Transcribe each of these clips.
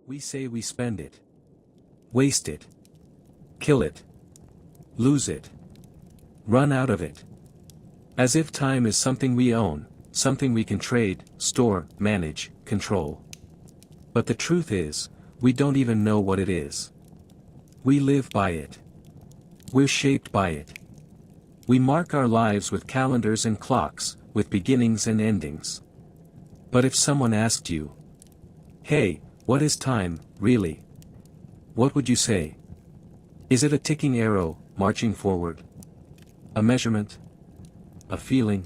We say we spend it, waste it, kill it, lose it, run out of it. As if time is something we own, something we can trade, store, manage, control. But the truth is, we don't even know what it is. We live by it. We're shaped by it. We mark our lives with calendars and clocks, with beginnings and endings. But if someone asked you, "Hey, what is time, really?" what would you say? Is it a ticking arrow, marching forward? A measurement? A feeling?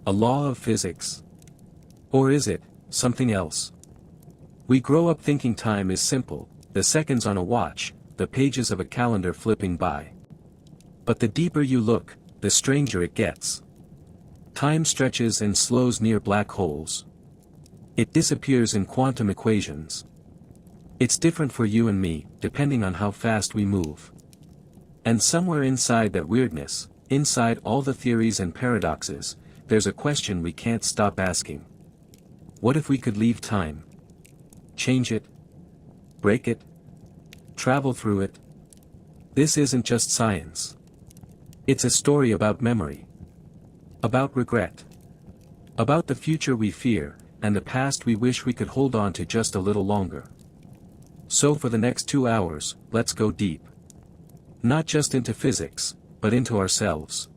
A law of physics? Or is it something else? We grow up thinking time is simple, the seconds on a watch, the pages of a calendar flipping by. But the deeper you look, the stranger it gets. Time stretches and slows near black holes. It disappears in quantum equations. It's different for you and me, depending on how fast we move. And somewhere inside that weirdness, inside all the theories and paradoxes, there's a question we can't stop asking. What if we could leave time? Change it? Break it? Travel through it? This isn't just science. It's a story about memory. About regret. About the future we fear, and the past we wish we could hold on to just a little longer. So for the next 2 hours, let's go deep. Not just into physics, but into ourselves.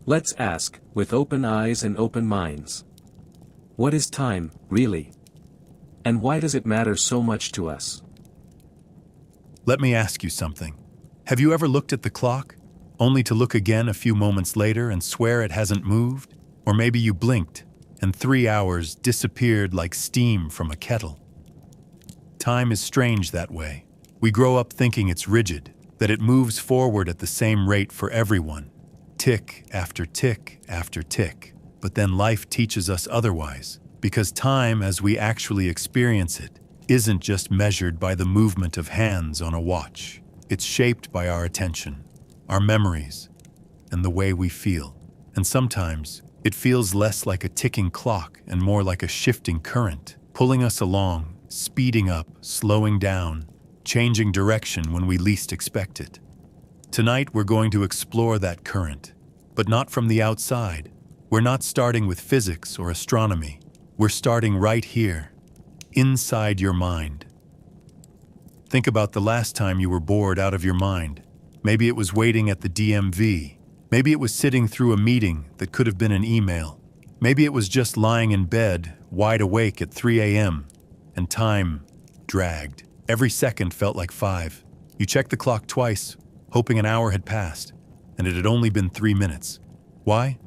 Let's ask, with open eyes and open minds. What is time, really? And why does it matter so much to us? Let me ask you something. Have you ever looked at the clock, only to look again a few moments later and swear it hasn't moved? Or maybe you blinked, and 3 hours disappeared like steam from a kettle. Time is strange that way. We grow up thinking it's rigid, that it moves forward at the same rate for everyone. Tick after tick after tick. But then life teaches us otherwise, because time as we actually experience it isn't just measured by the movement of hands on a watch. It's shaped by our attention, our memories, and the way we feel. And sometimes, it feels less like a ticking clock and more like a shifting current, pulling us along, speeding up, slowing down, changing direction when we least expect it. Tonight we're going to explore that current, but not from the outside. We're not starting with physics or astronomy. We're starting right here, inside your mind. Think about the last time you were bored out of your mind. Maybe it was waiting at the DMV. Maybe it was sitting through a meeting that could have been an email. Maybe it was just lying in bed, wide awake at 3 a.m., and time dragged. Every second felt like 5. You checked the clock twice, hoping an hour had passed, and it had only been 3 minutes. Why?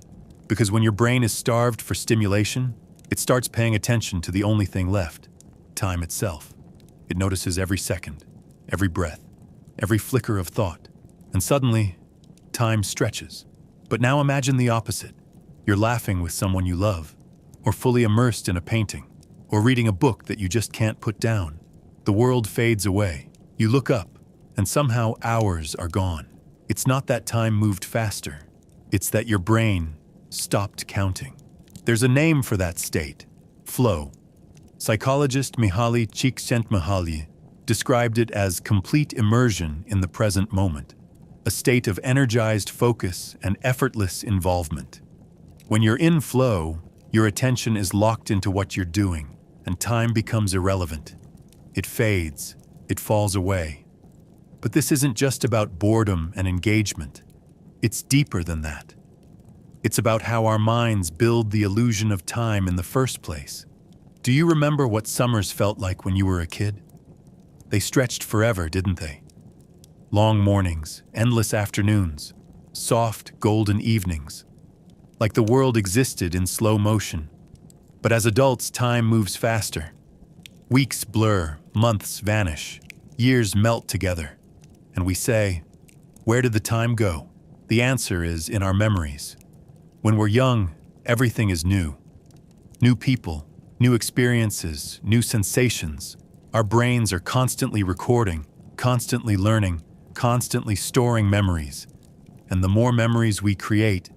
Because when your brain is starved for stimulation, it starts paying attention to the only thing left, time itself. It notices every second, every breath, every flicker of thought, and suddenly, time stretches. But now imagine the opposite. You're laughing with someone you love, or fully immersed in a painting, or reading a book that you just can't put down. The world fades away. You look up, and somehow hours are gone. It's not that time moved faster. It's that your brain stopped counting. There's a name for that state: flow. Psychologist Mihaly Csikszentmihalyi described it as complete immersion in the present moment, a state of energized focus and effortless involvement. When you're in flow, your attention is locked into what you're doing, and time becomes irrelevant. It fades, it falls away. But this isn't just about boredom and engagement. It's deeper than that. It's about how our minds build the illusion of time in the first place. Do you remember what summers felt like when you were a kid? They stretched forever, didn't they? Long mornings, endless afternoons, soft, golden evenings. Like the world existed in slow motion. But as adults, time moves faster. Weeks blur, months vanish, years melt together. And we say, where did the time go? The answer is in our memories. When we're young, everything is new. New people, new experiences, new sensations. Our brains are constantly recording, constantly learning, constantly storing memories. And the more memories we create,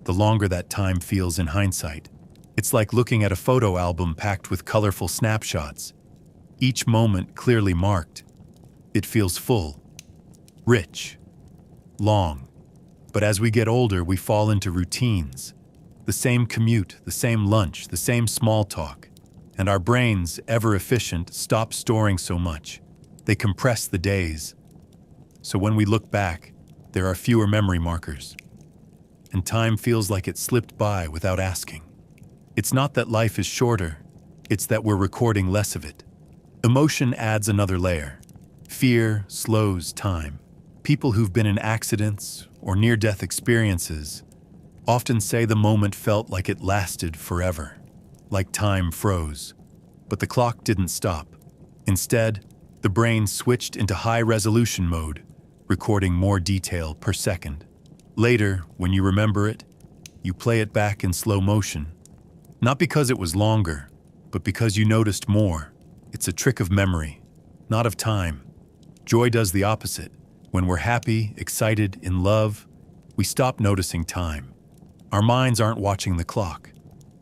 the longer that time feels in hindsight. It's like looking at a photo album packed with colorful snapshots. each moment clearly marked. It feels full, rich, long. But as we get older, we fall into routines. The same commute, the same lunch, the same small talk. And our brains, ever efficient, stop storing so much. They compress the days. So when we look back, there are fewer memory markers. And time feels like it slipped by without asking. It's not that life is shorter, it's that we're recording less of it. Emotion adds another layer. Fear slows time. People who've been in accidents or near-death experiences often say the moment felt like it lasted forever, like time froze. But the clock didn't stop. Instead, the brain switched into high-resolution mode, recording more detail per second. Later, when you remember it, you play it back in slow motion. Not because it was longer, but because you noticed more. It's a trick of memory, not of time. Joy does the opposite. When we're happy, excited, in love, we stop noticing time. Our minds aren't watching the clock.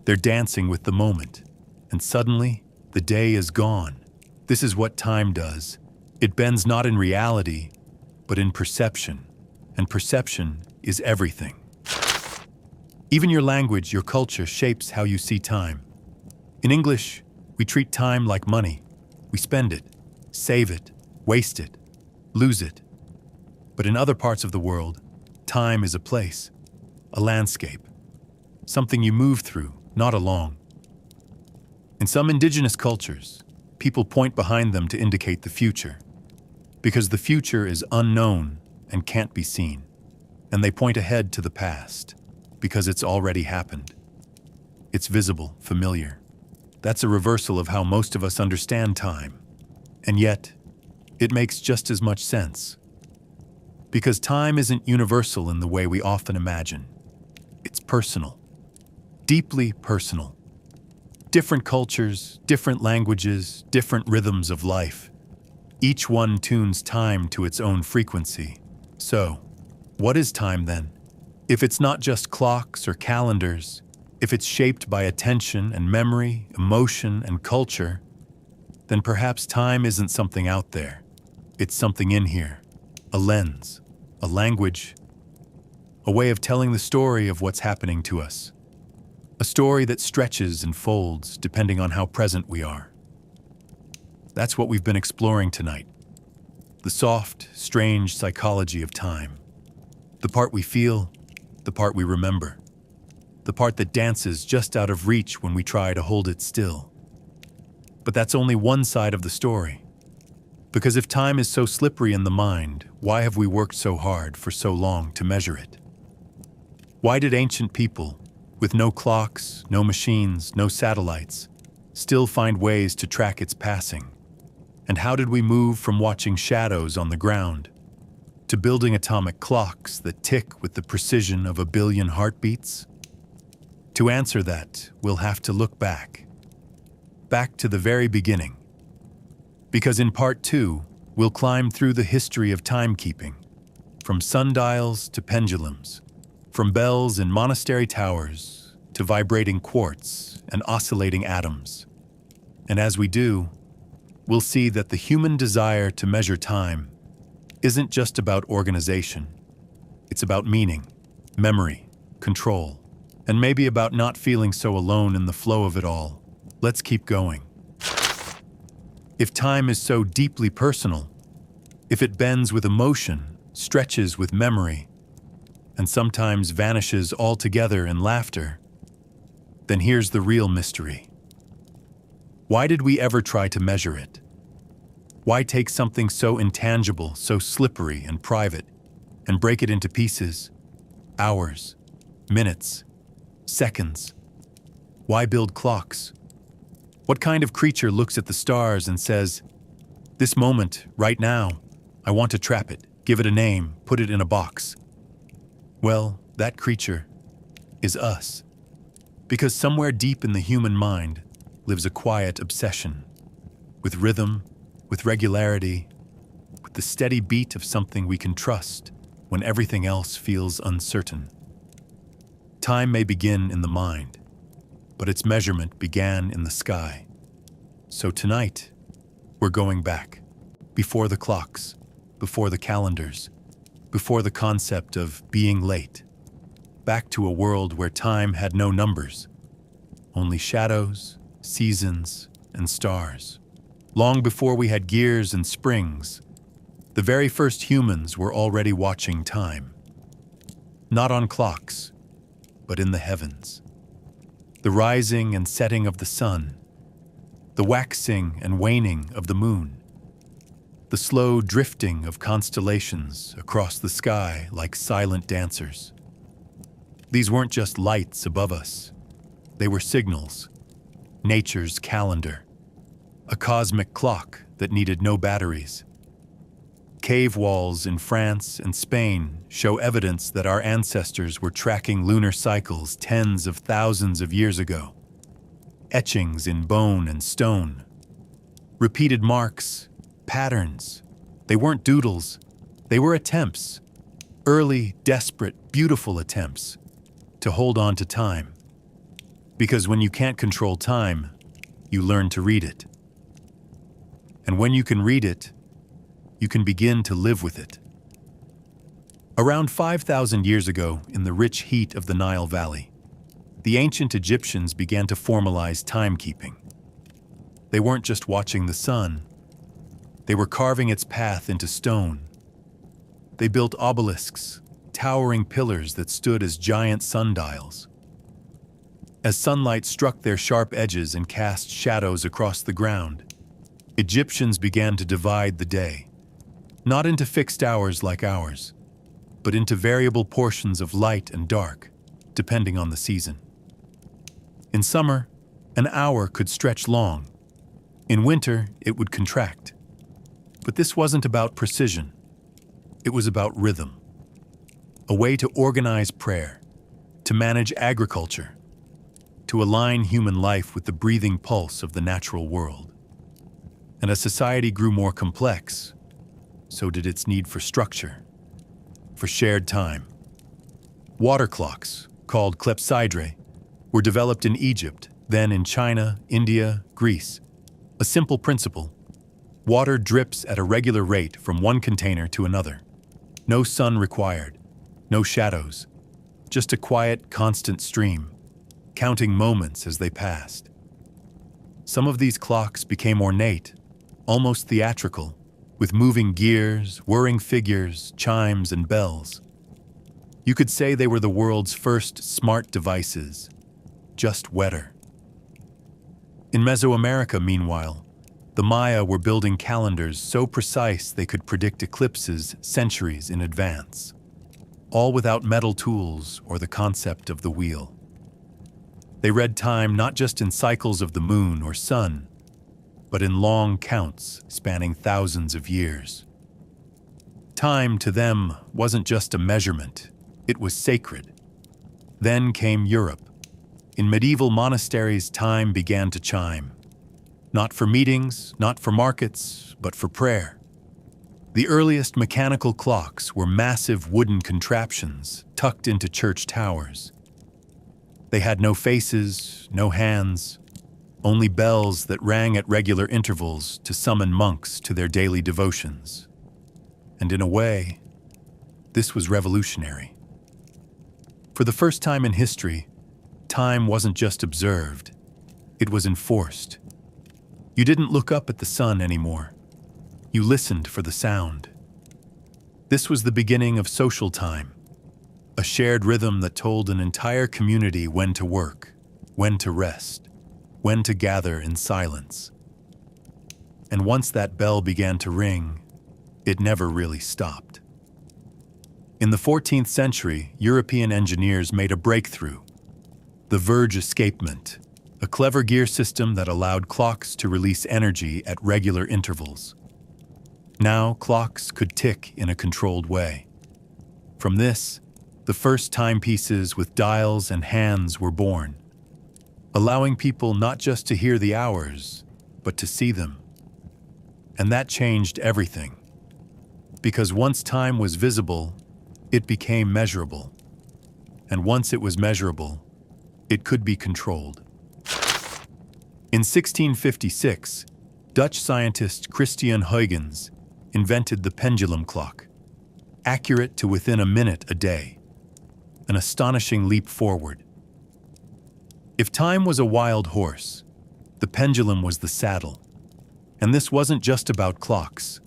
They're dancing with the moment. And suddenly, the day is gone. This is what time does. It bends not in reality, but in perception. And perception is everything. Even your language, your culture, shapes how you see time. In English, we treat time like money. We spend it, save it, waste it, lose it. But in other parts of the world, time is a place, a landscape, something you move through, not along. In some indigenous cultures, people point behind them to indicate the future, because the future is unknown and can't be seen. And they point ahead to the past, because it's already happened. It's visible, familiar. That's a reversal of how most of us understand time. And yet, it makes just as much sense. Because time isn't universal in the way we often imagine. It's personal. Deeply personal. Different cultures, different languages, different rhythms of life. Each one tunes time to its own frequency. So, what is time then? If it's not just clocks or calendars, if it's shaped by attention and memory, emotion and culture, then perhaps time isn't something out there. It's something in here. A lens, a language, a way of telling the story of what's happening to us. A story that stretches and folds depending on how present we are. That's what we've been exploring tonight. The soft, strange psychology of time. The part we feel, the part we remember. The part that dances just out of reach when we try to hold it still. But that's only one side of the story. Because if time is so slippery in the mind, why have we worked so hard for so long to measure it? Why did ancient people, with no clocks, no machines, no satellites, still find ways to track its passing? And how did we move from watching shadows on the ground to building atomic clocks that tick with the precision of 1 billion heartbeats? To answer that, we'll have to look back to the very beginning. Because in part 2, we'll climb through the history of timekeeping, from sundials to pendulums, from bells in monastery towers to vibrating quartz and oscillating atoms. And as we do, we'll see that the human desire to measure time isn't just about organization. It's about meaning, memory, control, and maybe about not feeling so alone in the flow of it all. Let's keep going. If time is so deeply personal, if it bends with emotion, stretches with memory, and sometimes vanishes altogether in laughter, then here's the real mystery. Why did we ever try to measure it? Why take something so intangible, so slippery and private, and break it into pieces, hours, minutes, seconds? Why build clocks? What kind of creature looks at the stars and says, "This moment, right now, I want to trap it, give it a name, put it in a box"? Well, that creature is us. Because somewhere deep in the human mind lives a quiet obsession with rhythm, with regularity, with the steady beat of something we can trust when everything else feels uncertain. Time may begin in the mind, but its measurement began in the sky. So tonight, We're going back. Before the clocks, before the calendars, before the concept of being late. Back to a world where time had no numbers, only shadows, seasons, and stars. Long before we had gears and springs, the very first humans were already watching time. Not on clocks, but in the heavens. The rising and setting of the sun, the waxing and waning of the moon, the slow drifting of constellations across the sky like silent dancers. These weren't just lights above us. They were signals, nature's calendar, a cosmic clock that needed no batteries. Cave walls in France and Spain show evidence that our ancestors were tracking lunar cycles tens of thousands of years ago. Etchings in bone and stone. Repeated marks, patterns. They weren't doodles, they were attempts. Early, desperate, beautiful attempts to hold on to time. Because when you can't control time, you learn to read it. And when you can read it, you can begin to live with it. Around 5,000 years ago, in the rich heat of the Nile Valley, the ancient Egyptians began to formalize timekeeping. They weren't just watching the sun, they were carving its path into stone. They built obelisks, towering pillars that stood as giant sundials. As sunlight struck their sharp edges and cast shadows across the ground, Egyptians began to divide the day, not into fixed hours like ours, but into variable portions of light and dark, depending on the season. In summer, an hour could stretch long. In winter, it would contract. But this wasn't about precision. It was about rhythm. A way to organize prayer, to manage agriculture, to align human life with the breathing pulse of the natural world. And as society grew more complex, so did its need for structure, for shared time. Water clocks, called clepsydra, were developed in Egypt, then in China, India, Greece. A simple principle: water drips at a regular rate from one container to another. No sun required, no shadows, just a quiet, constant stream, counting moments as they passed. Some of these clocks became ornate, almost theatrical, with moving gears, whirring figures, chimes, and bells. You could say they were the world's first smart devices, just wetter. In Mesoamerica, meanwhile, the Maya were building calendars so precise they could predict eclipses centuries in advance, all without metal tools or the concept of the wheel. They read time not just in cycles of the moon or sun, but in long counts spanning thousands of years. Time to them wasn't just a measurement, it was sacred. Then came Europe. In medieval monasteries, time began to chime. Not for meetings, not for markets, but for prayer. The earliest mechanical clocks were massive wooden contraptions tucked into church towers. They had no faces, no hands, only bells that rang at regular intervals to summon monks to their daily devotions. And in a way, this was revolutionary. For the first time in history, time wasn't just observed, it was enforced. You didn't look up at the sun anymore. You listened for the sound. This was the beginning of social time, a shared rhythm that told an entire community when to work, when to rest, when to gather in silence. And once that bell began to ring, it never really stopped. In the 14th century, European engineers made a breakthrough: the Verge escapement, a clever gear system that allowed clocks to release energy at regular intervals. Now, clocks could tick in a controlled way. From this, the first timepieces with dials and hands were born, allowing people not just to hear the hours, but to see them. And that changed everything. Because once time was visible, it became measurable. And once it was measurable, it could be controlled. In 1656, Dutch scientist Christian Huygens invented the pendulum clock, accurate to within a minute a day, an astonishing leap forward. If time was a wild horse, the pendulum was the saddle. And this wasn't just about clocks.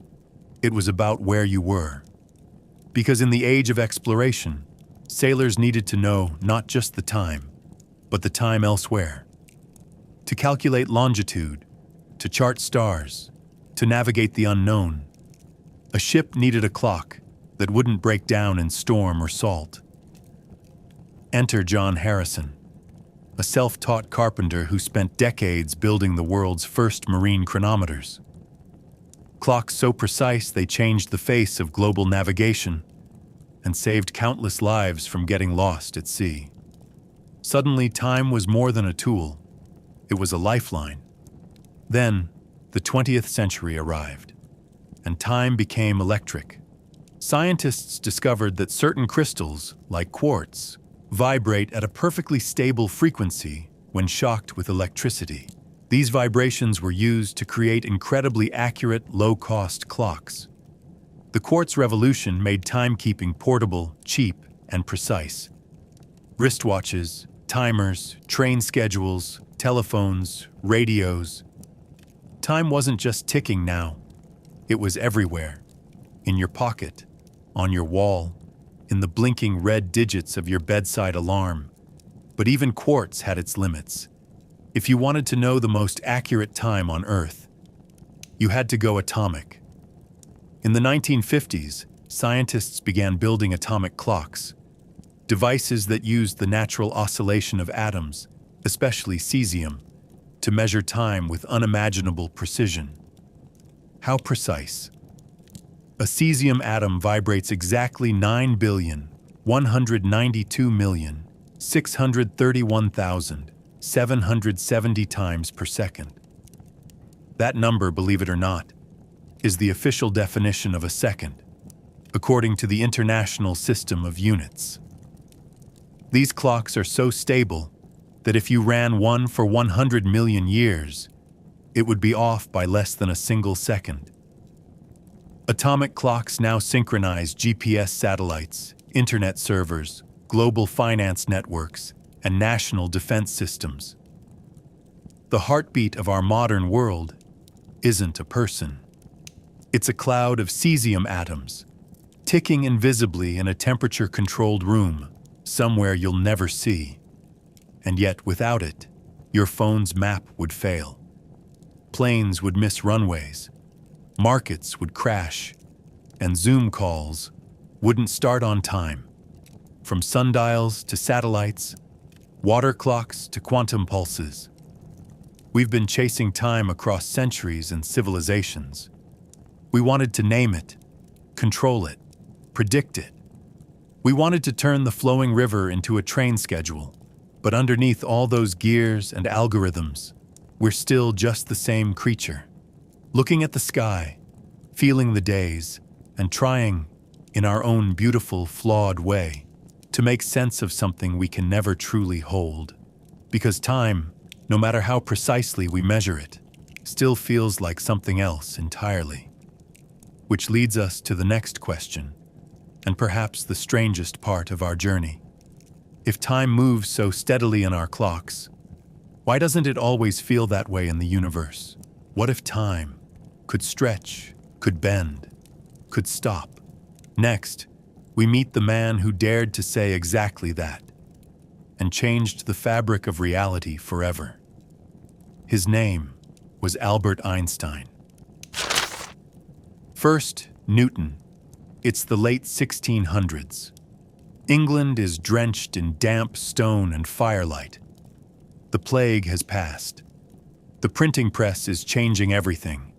It was about where you were. Because in the age of exploration, sailors needed to know not just the time, but the time elsewhere. To calculate longitude, to chart stars, to navigate the unknown, a ship needed a clock that wouldn't break down in storm or salt. Enter John Harrison, a self-taught carpenter who spent decades building the world's first marine chronometers. Clocks so precise they changed the face of global navigation and saved countless lives from getting lost at sea. Suddenly, time was more than a tool. It was a lifeline. Then, the 20th century arrived, and time became electric. Scientists discovered that certain crystals, like quartz, vibrate at a perfectly stable frequency when shocked with electricity. These vibrations were used to create incredibly accurate, low-cost clocks. The quartz revolution made timekeeping portable, cheap, and precise. Wristwatches, timers, train schedules, telephones, radios. Time wasn't just ticking now. It was everywhere. In your pocket, on your wall, in the blinking red digits of your bedside alarm. But even quartz had its limits. If you wanted to know the most accurate time on Earth, you had to go atomic. In the 1950s, scientists began building atomic clocks, devices that used the natural oscillation of atoms, especially cesium, to measure time with unimaginable precision. How precise? A cesium atom vibrates exactly 9,192,631,770 times per second. That number, believe it or not, is the official definition of a second, according to the International System of Units. These clocks are so stable that if you ran one for 100 million years, it would be off by less than a single second. Atomic clocks now synchronize GPS satellites, internet servers, global finance networks, and national defense systems. The heartbeat of our modern world isn't a person. It's a cloud of cesium atoms, ticking invisibly in a temperature-controlled room, somewhere you'll never see. And yet, without it, your phone's map would fail. Planes would miss runways. Markets would crash, and Zoom calls wouldn't start on time. From sundials to satellites, water clocks to quantum pulses, we've been chasing time across centuries and civilizations. We wanted to name it, control it, predict it. We wanted to turn the flowing river into a train schedule, but underneath all those gears and algorithms, we're still just the same creature. Looking at the sky, feeling the days, and trying, in our own beautiful, flawed way, to make sense of something we can never truly hold. Because time, no matter how precisely we measure it, still feels like something else entirely. Which leads us to the next question, and perhaps the strangest part of our journey. If time moves so steadily in our clocks, why doesn't it always feel that way in the universe? What if time could stretch, could bend, could stop? Next, we meet the man who dared to say exactly that, and changed the fabric of reality forever. His name was Albert Einstein. First, Newton. It's the late 1600s. England is drenched in damp stone and firelight. The plague has passed. The printing press is changing everything.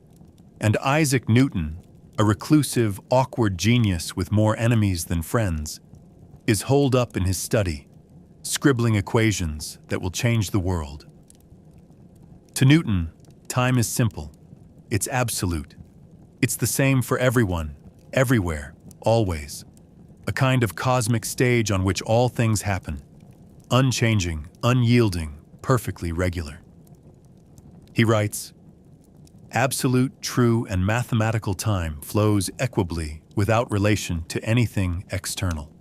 And Isaac Newton, a reclusive, awkward genius with more enemies than friends, is holed up in his study, scribbling equations that will change the world. To Newton, time is simple. It's absolute. It's the same for everyone, everywhere, always. A kind of cosmic stage on which all things happen, unchanging, unyielding, perfectly regular. He writes, Absolute, true, and mathematical time flows equably without relation to anything external.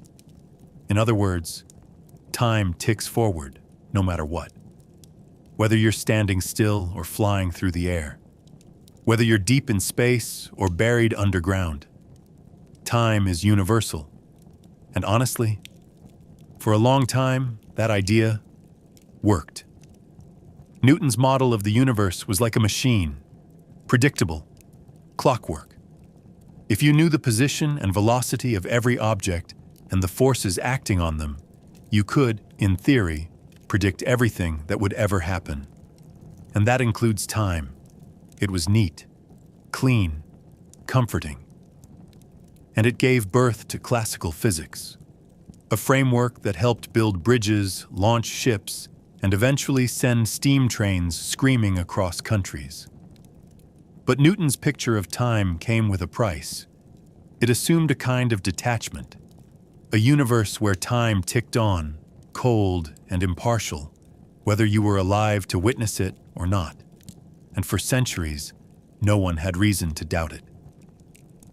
In other words, time ticks forward no matter what. Whether you're standing still or flying through the air, whether you're deep in space or buried underground, time is universal. And honestly, for a long time, that idea worked. Newton's model of the universe was like a machine, predictable, clockwork. If you knew the position and velocity of every object and the forces acting on them, you could, in theory, predict everything that would ever happen. And that includes time. It was neat, clean, comforting. And it gave birth to classical physics, a framework that helped build bridges, launch ships, and eventually send steam trains screaming across countries. But Newton's picture of time came with a price. It assumed a kind of detachment, a universe where time ticked on, cold and impartial, whether you were alive to witness it or not. And for centuries, no one had reason to doubt it.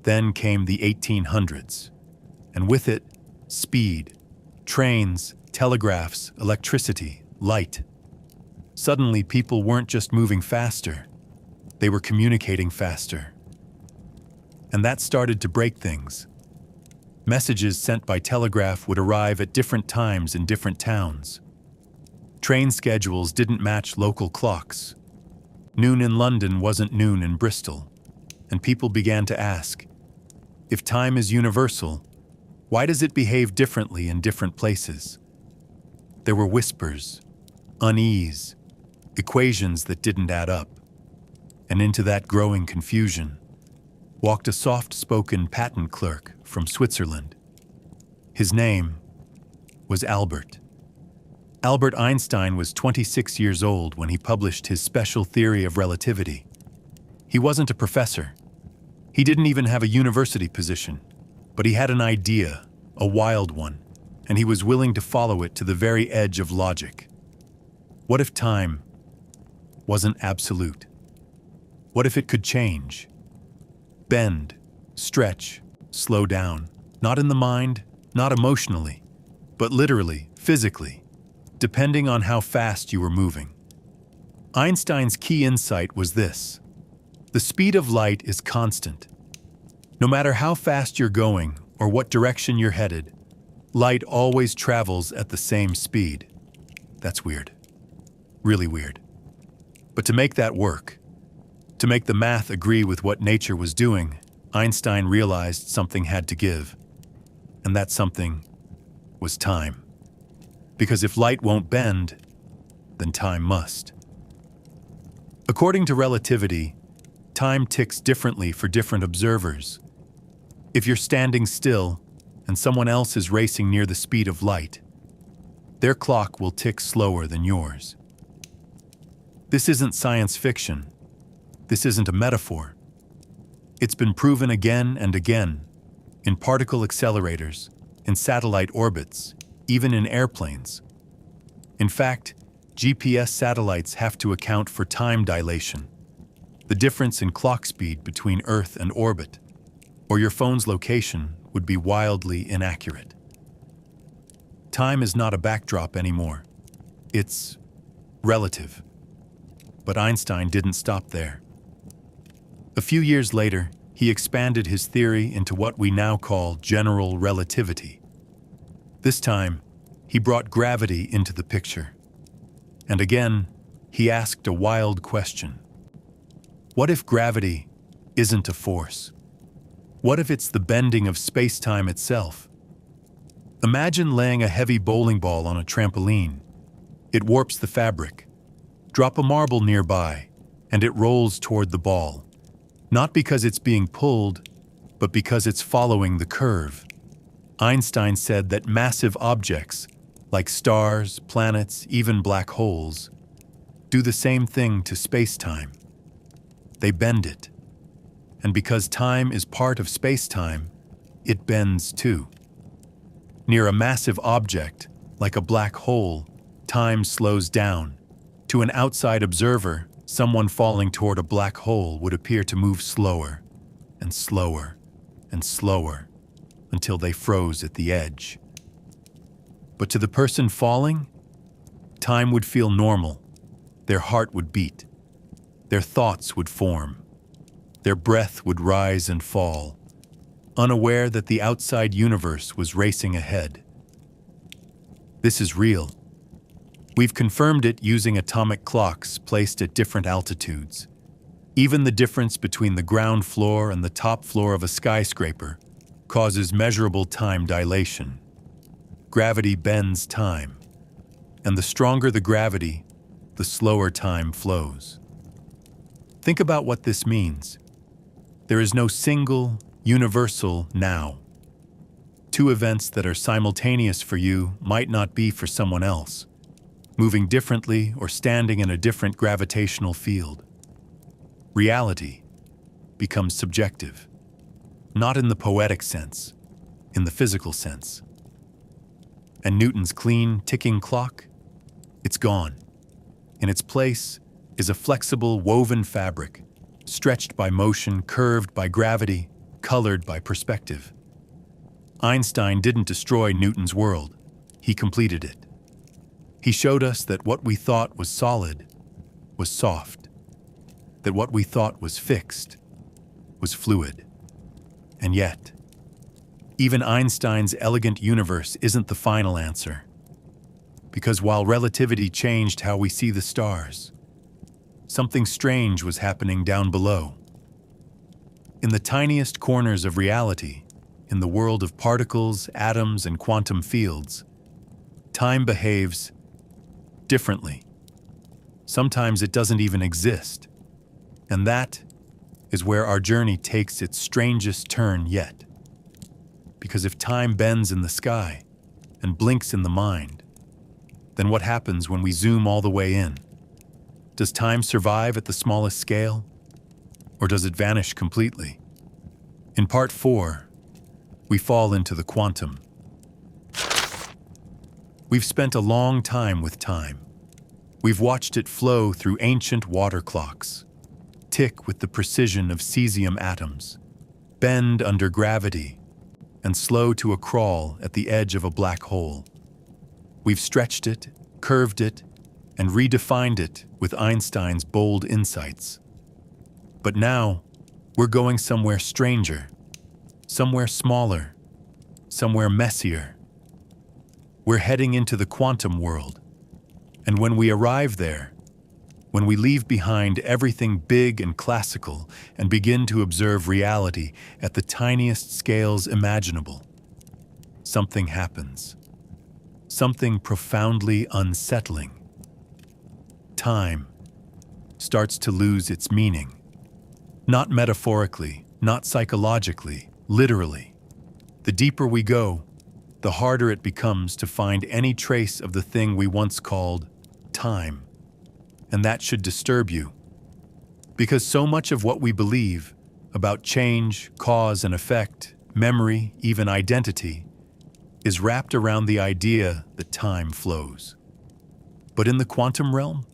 Then came the 1800s, and with it, speed, trains, telegraphs, electricity, light. Suddenly, people weren't just moving faster, they were communicating faster. And that started to break things. Messages sent by telegraph would arrive at different times in different towns. Train schedules didn't match local clocks. Noon in London wasn't noon in Bristol. And people began to ask, if time is universal, why does it behave differently in different places? There were whispers, unease, equations that didn't add up. And into that growing confusion walked a soft-spoken patent clerk from Switzerland. His name was Albert. Albert Einstein was 26 years old when he published his special theory of relativity. He wasn't a professor. He didn't even have a university position, but he had an idea, a wild one, and he was willing to follow it to the very edge of logic. What if time wasn't absolute? What if it could change? Bend, stretch, slow down, not in the mind, not emotionally, but literally, physically, depending on how fast you were moving. Einstein's key insight was this: the speed of light is constant. No matter how fast you're going or what direction you're headed, light always travels at the same speed. That's weird. Really weird. But to make that work, to make the math agree with what nature was doing, Einstein realized something had to give. And that something was time. Because if light won't bend, then time must. According to relativity, time ticks differently for different observers. If you're standing still and someone else is racing near the speed of light, their clock will tick slower than yours. This isn't science fiction. This isn't a metaphor. It's been proven again and again in particle accelerators, in satellite orbits, even in airplanes. In fact, GPS satellites have to account for time dilation, the difference in clock speed between Earth and orbit, or your phone's location would be wildly inaccurate. Time is not a backdrop anymore. It's relative. But Einstein didn't stop there. A few years later, he expanded his theory into what we now call general relativity. This time, he brought gravity into the picture. And again, he asked a wild question. What if gravity isn't a force? What if it's the bending of space-time itself? Imagine laying a heavy bowling ball on a trampoline. It warps the fabric. Drop a marble nearby, and it rolls toward the ball. Not because it's being pulled, but because it's following the curve. Einstein said that massive objects, like stars, planets, even black holes, do the same thing to space-time. They bend it. And because time is part of space-time, it bends too. Near a massive object, like a black hole, time slows down. To an outside observer, Someone falling toward a black hole would appear to move slower and slower and slower until they froze at the edge. But to the person falling, time would feel normal. Their heart would beat. Their thoughts would form. Their breath would rise and fall, unaware that the outside universe was racing ahead. This is real. We've confirmed it using atomic clocks placed at different altitudes. Even the difference between the ground floor and the top floor of a skyscraper causes measurable time dilation. Gravity bends time, and the stronger the gravity, the slower time flows. Think about what this means. There is no single, universal now. Two events that are simultaneous for you might not be for someone else, moving differently or standing in a different gravitational field. Reality becomes subjective, not in the poetic sense, in the physical sense. And Newton's clean, ticking clock? It's gone. In its place is a flexible, woven fabric, stretched by motion, curved by gravity, colored by perspective. Einstein didn't destroy Newton's world. He completed it. He showed us that what we thought was solid was soft, that what we thought was fixed was fluid. And yet, even Einstein's elegant universe isn't the final answer. Because while relativity changed how we see the stars, something strange was happening down below. In the tiniest corners of reality, in the world of particles, atoms, and quantum fields, time behaves differently. Sometimes it doesn't even exist. And that is where our journey takes its strangest turn yet. Because if time bends in the sky and blinks in the mind, then what happens when we zoom all the way in? Does time survive at the smallest scale? Or does it vanish completely? In part 4, we fall into the quantum. We've spent a long time with time. We've watched it flow through ancient water clocks, tick with the precision of cesium atoms, bend under gravity, and slow to a crawl at the edge of a black hole. We've stretched it, curved it, and redefined it with Einstein's bold insights. But now, we're going somewhere stranger, somewhere smaller, somewhere messier. We're heading into the quantum world, and when we arrive there, when we leave behind everything big and classical and begin to observe reality at the tiniest scales imaginable, something happens. Something profoundly unsettling. Time starts to lose its meaning. Not metaphorically, not psychologically, literally. The deeper we go, the harder it becomes to find any trace of the thing we once called time. And that should disturb you. Because so much of what we believe about change, cause and effect, memory, even identity, is wrapped around the idea that time flows. But in the quantum realm,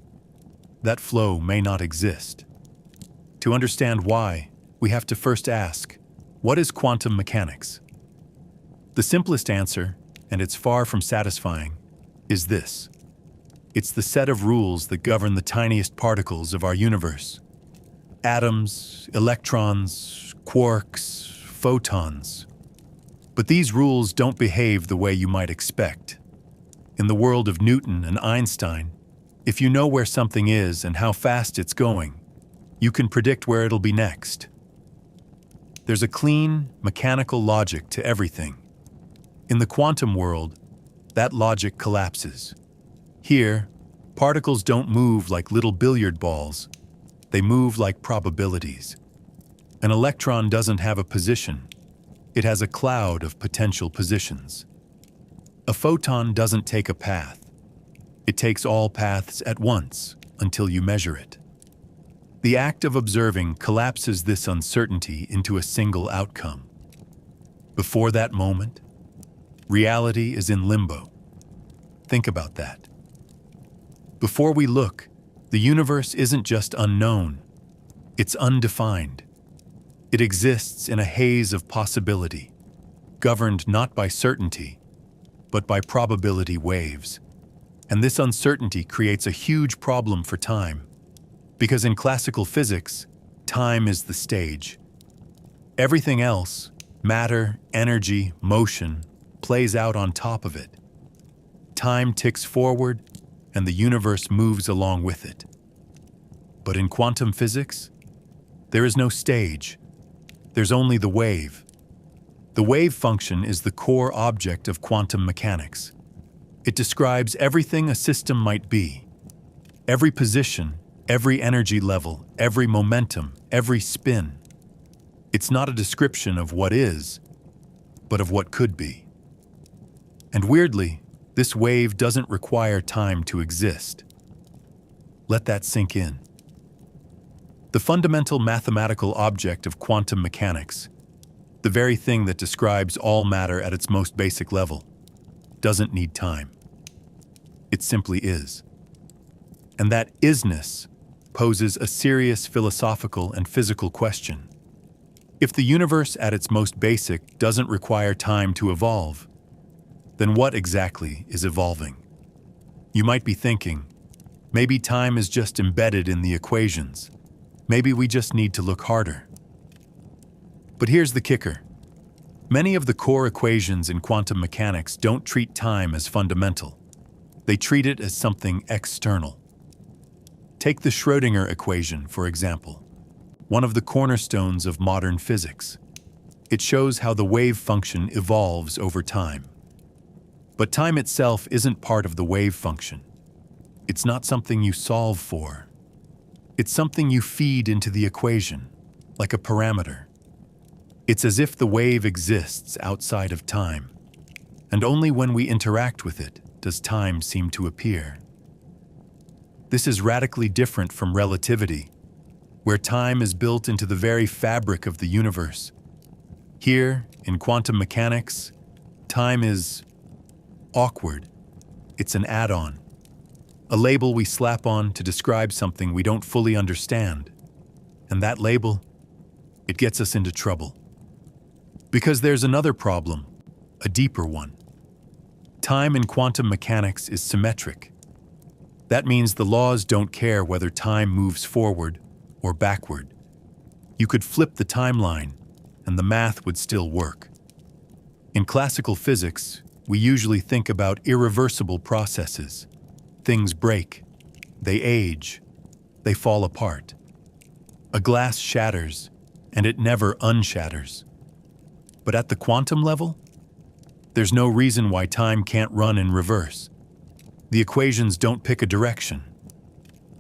that flow may not exist. To understand why, we have to first ask, what is quantum mechanics? The simplest answer, and it's far from satisfying, is this. It's the set of rules that govern the tiniest particles of our universe. Atoms, electrons, quarks, photons. But these rules don't behave the way you might expect. In the world of Newton and Einstein, if you know where something is and how fast it's going, you can predict where it'll be next. There's a clean, mechanical logic to everything. In the quantum world, that logic collapses. Here, particles don't move like little billiard balls. They move like probabilities. An electron doesn't have a position. It has a cloud of potential positions. A photon doesn't take a path. It takes all paths at once until you measure it. The act of observing collapses this uncertainty into a single outcome. Before that moment, reality is in limbo. Think about that. Before we look, The universe isn't just unknown, it's undefined. It exists in a haze of possibility, governed not by certainty, but by probability waves. And this uncertainty creates a huge problem for time, because in classical physics, time is the stage. Everything else, matter, energy, motion, plays out on top of it. Time ticks forward, and the universe moves along with it. But in quantum physics, there is no stage. There's only the wave. The wave function is the core object of quantum mechanics. It describes everything a system might be. Every position, every energy level, every momentum, every spin. It's not a description of what is, but of what could be. And weirdly, this wave doesn't require time to exist. Let that sink in. The fundamental mathematical object of quantum mechanics, the very thing that describes all matter at its most basic level, doesn't need time. It simply is. And that isness poses a serious philosophical and physical question. If the universe at its most basic doesn't require time to evolve, then what exactly is evolving? You might be thinking, maybe time is just embedded in the equations. Maybe we just need to look harder. But here's the kicker. Many of the core equations in quantum mechanics don't treat time as fundamental. They treat it as something external. Take the Schrödinger equation, for example, one of the cornerstones of modern physics. It shows how the wave function evolves over time. But time itself isn't part of the wave function. It's not something you solve for. It's something you feed into the equation, like a parameter. It's as if the wave exists outside of time, and only when we interact with it does time seem to appear. This is radically different from relativity, where time is built into the very fabric of the universe. Here, in quantum mechanics, time is awkward. It's an add-on, a label we slap on to describe something we don't fully understand. And that label, it gets us into trouble. Because there's another problem, a deeper one. Time in quantum mechanics is symmetric. That means the laws don't care whether time moves forward or backward. You could flip the timeline, and the math would still work. In classical physics, we usually think about irreversible processes. Things break, they age, they fall apart. A glass shatters, and it never unshatters. But at the quantum level, there's no reason why time can't run in reverse. The equations don't pick a direction.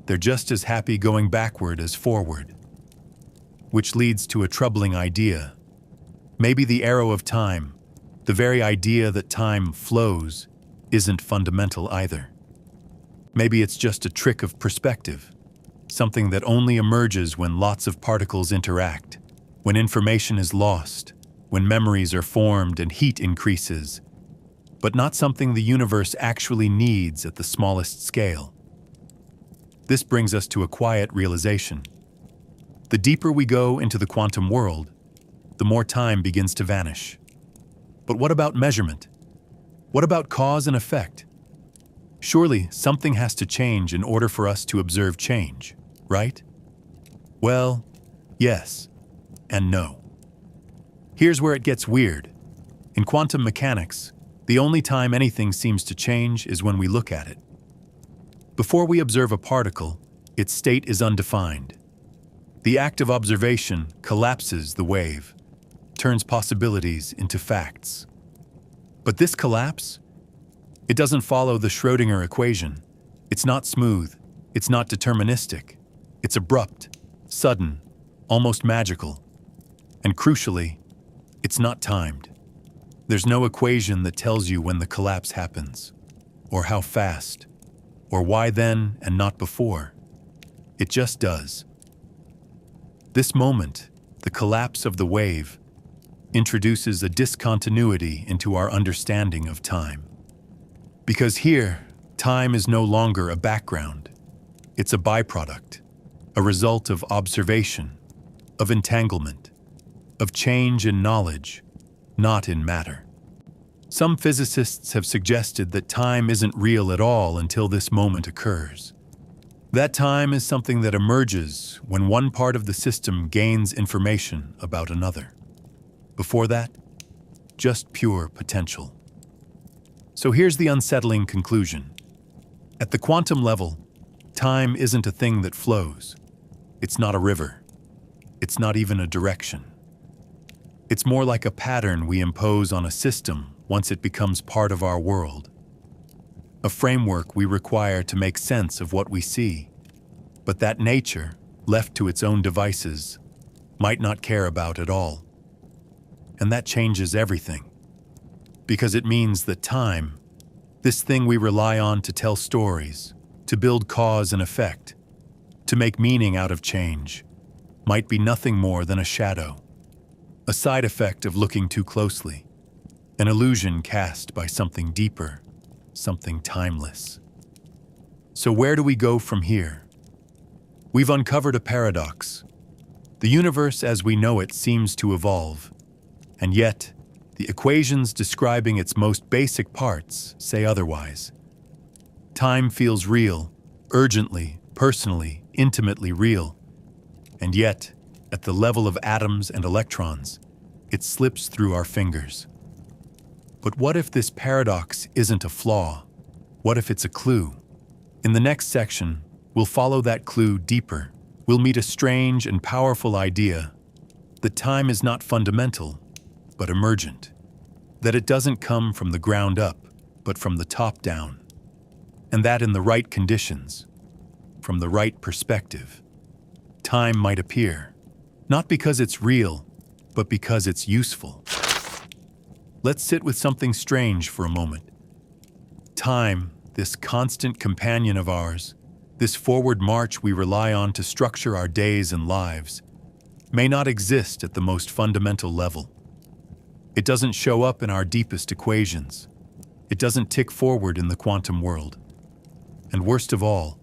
They're just as happy going backward as forward. Which leads to a troubling idea. Maybe the arrow of time, the very idea that time flows, isn't fundamental either. Maybe it's just a trick of perspective, something that only emerges when lots of particles interact, when information is lost, when memories are formed and heat increases, but not something the universe actually needs at the smallest scale. This brings us to a quiet realization. The deeper we go into the quantum world, the more time begins to vanish. But what about measurement? What about cause and effect? Surely something has to change in order for us to observe change, right? Well, yes and no. Here's where it gets weird. In quantum mechanics, the only time anything seems to change is when we look at it. Before we observe a particle, its state is undefined. The act of observation collapses the wave, turns possibilities into facts. But this collapse, it doesn't follow the Schrödinger equation. It's not smooth, it's not deterministic. It's abrupt, sudden, almost magical. And crucially, it's not timed. There's no equation that tells you when the collapse happens, or how fast, or why then and not before. It just does. This moment, the collapse of the wave, introduces a discontinuity into our understanding of time. Because here, time is no longer a background. It's a byproduct, a result of observation, of entanglement, of change in knowledge, not in matter. Some physicists have suggested that time isn't real at all until this moment occurs. That time is something that emerges when one part of the system gains information about another. Before that, just pure potential. So here's the unsettling conclusion. At the quantum level, time isn't a thing that flows. It's not a river. It's not even a direction. It's more like a pattern we impose on a system once it becomes part of our world. A framework we require to make sense of what we see. But that nature, left to its own devices, might not care about at all. And that changes everything. Because it means that time, this thing we rely on to tell stories, to build cause and effect, to make meaning out of change, might be nothing more than a shadow, a side effect of looking too closely, an illusion cast by something deeper, something timeless. So where do we go from here? We've uncovered a paradox. The universe as we know it seems to evolve, and yet, the equations describing its most basic parts say otherwise. Time feels real, urgently, personally, intimately real, and yet, at the level of atoms and electrons, it slips through our fingers. But what if this paradox isn't a flaw? What if it's a clue? In the next section, we'll follow that clue deeper. We'll meet a strange and powerful idea that time is not fundamental, but emergent. That it doesn't come from the ground up, but from the top down. And that in the right conditions, from the right perspective, time might appear, not because it's real, but because it's useful. Let's sit with something strange for a moment. Time, this constant companion of ours, this forward march we rely on to structure our days and lives, may not exist at the most fundamental level. It doesn't show up in our deepest equations. It doesn't tick forward in the quantum world. And worst of all,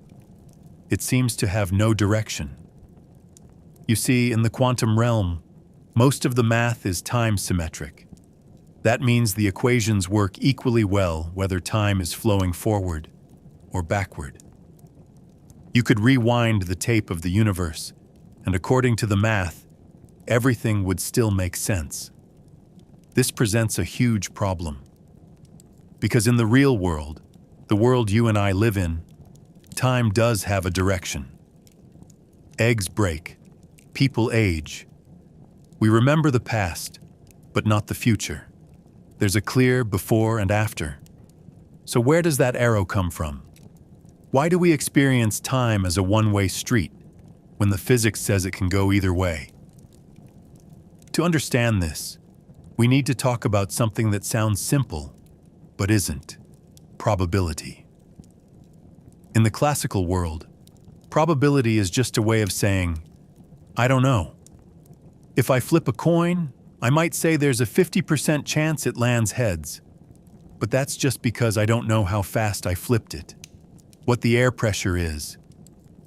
it seems to have no direction. You see, in the quantum realm, most of the math is time-symmetric. That means the equations work equally well whether time is flowing forward or backward. You could rewind the tape of the universe, and according to the math, everything would still make sense. This presents a huge problem. Because in the real world, the world you and I live in, time does have a direction. Eggs break, people age. We remember the past, but not the future. There's a clear before and after. So where does that arrow come from? Why do we experience time as a one-way street when the physics says it can go either way? To understand this, we need to talk about something that sounds simple, but isn't: probability. In the classical world, probability is just a way of saying, I don't know. If I flip a coin, I might say there's a 50% chance it lands heads, but that's just because I don't know how fast I flipped it, what the air pressure is,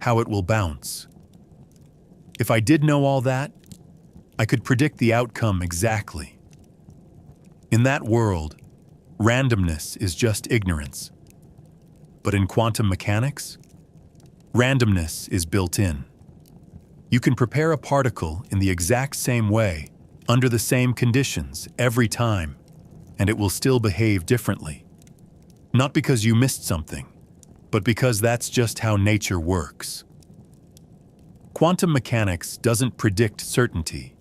how it will bounce. If I did know all that, I could predict the outcome exactly. In that world, randomness is just ignorance. But in quantum mechanics, randomness is built in. You can prepare a particle in the exact same way, under the same conditions, every time, and it will still behave differently. Not because you missed something, but because that's just how nature works. Quantum mechanics doesn't predict certainty.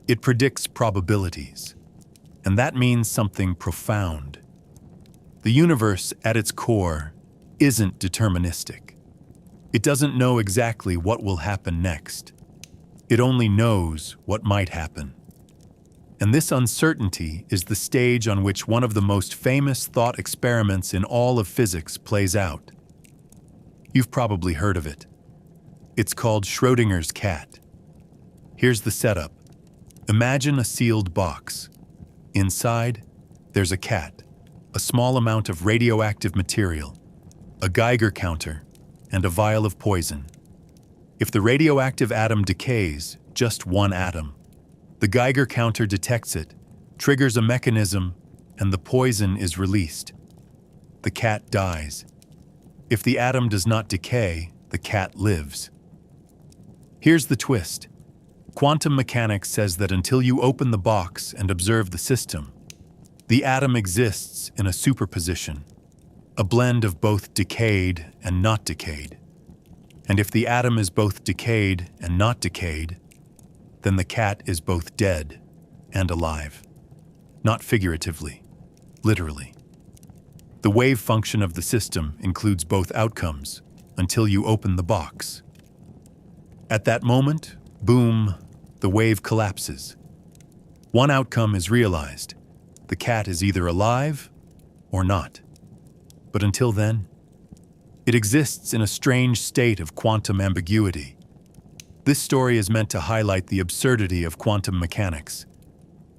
It predicts probabilities. And that means something profound. The universe, at its core, isn't deterministic. It doesn't know exactly what will happen next. It only knows what might happen. And this uncertainty is the stage on which one of the most famous thought experiments in all of physics plays out. You've probably heard of it. It's called Schrödinger's cat. Here's the setup. Imagine a sealed box. Inside, there's a cat, a small amount of radioactive material, a Geiger counter, and a vial of poison. If the radioactive atom decays, just one atom, the Geiger counter detects it, triggers a mechanism, and the poison is released. The cat dies. If the atom does not decay, the cat lives. Here's the twist. Quantum mechanics says that until you open the box and observe the system, the atom exists in a superposition, a blend of both decayed and not decayed. And if the atom is both decayed and not decayed, then the cat is both dead and alive. Not figuratively, literally. The wave function of the system includes both outcomes until you open the box. At that moment, boom, the wave collapses. One outcome is realized. The cat is either alive or not. But until then, it exists in a strange state of quantum ambiguity. This story is meant to highlight the absurdity of quantum mechanics,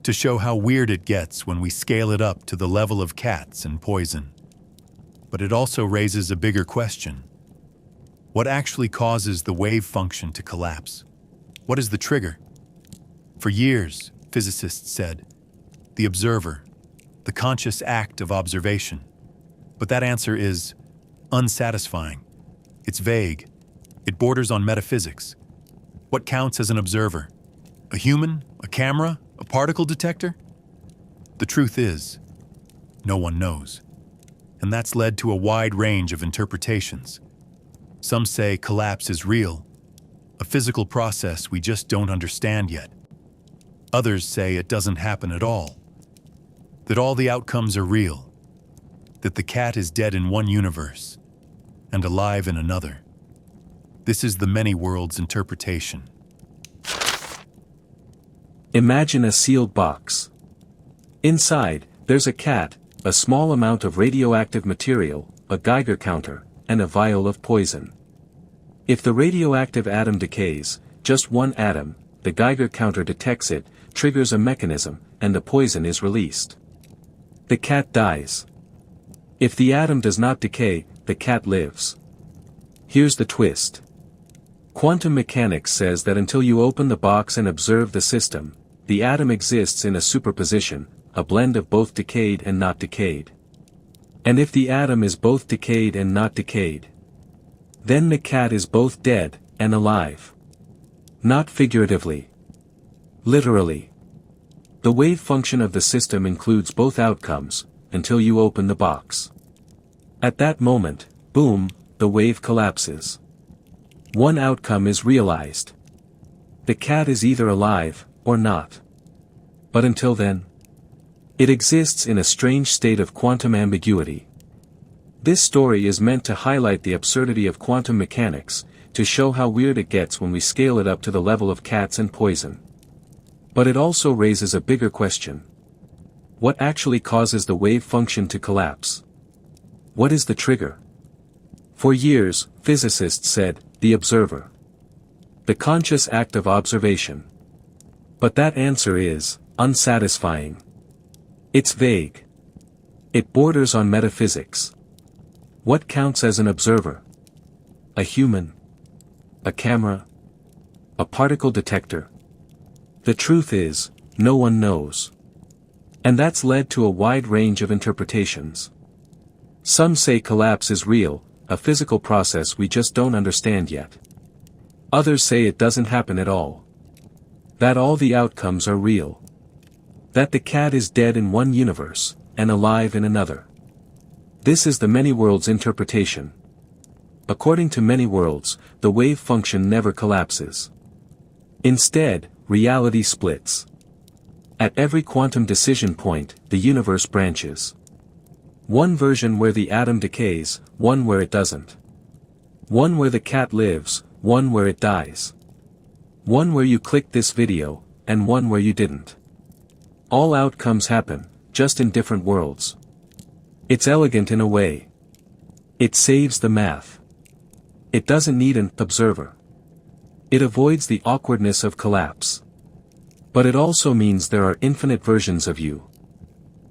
to show how weird it gets when we scale it up to the level of cats and poison. But it also raises a bigger question. What actually causes the wave function to collapse? What is the trigger? For years, physicists said, the observer, the conscious act of observation. But that answer is unsatisfying. It's vague. It borders on metaphysics. What counts as an observer? A human? A camera? A particle detector? The truth is, no one knows. And that's led to a wide range of interpretations. Some say collapse is real, a physical process we just don't understand yet. Others say it doesn't happen at all, that all the outcomes are real, that the cat is dead in one universe and alive in another. This is the many worlds interpretation. Imagine a sealed box. Inside, there's a cat, a small amount of radioactive material, a Geiger counter, and a vial of poison. If the radioactive atom decays, just one atom, the Geiger counter detects it, triggers a mechanism, and the poison is released. The cat dies. If the atom does not decay, the cat lives. Here's the twist. Quantum mechanics says that until you open the box and observe the system, the atom exists in a superposition, a blend of both decayed and not decayed. And if the atom is both decayed and not decayed, then the cat is both dead and alive. Not figuratively. Literally. The wave function of the system includes both outcomes, until you open the box. At that moment, boom, the wave collapses. One outcome is realized. The cat is either alive or not. But until then, it exists in a strange state of quantum ambiguity. This story is meant to highlight the absurdity of quantum mechanics, to show how weird it gets when we scale it up to the level of cats and poison. But it also raises a bigger question. What actually causes the wave function to collapse? What is the trigger? For years, physicists said, the observer. The conscious act of observation. But that answer is unsatisfying. It's vague. It borders on metaphysics. What counts as an observer? A human? A camera? A particle detector? The truth is, no one knows. And that's led to a wide range of interpretations. Some say collapse is real, a physical process we just don't understand yet. Others say it doesn't happen at all. That all the outcomes are real. That the cat is dead in one universe, and alive in another. This is the many worlds interpretation. According to many worlds, the wave function never collapses. Instead, reality splits. At every quantum decision point, the universe branches. One version where the atom decays, one where it doesn't. One where the cat lives, one where it dies. One where you clicked this video, and one where you didn't. All outcomes happen, just in different worlds. It's elegant in a way. It saves the math. It doesn't need an observer. It avoids the awkwardness of collapse. But it also means there are infinite versions of you.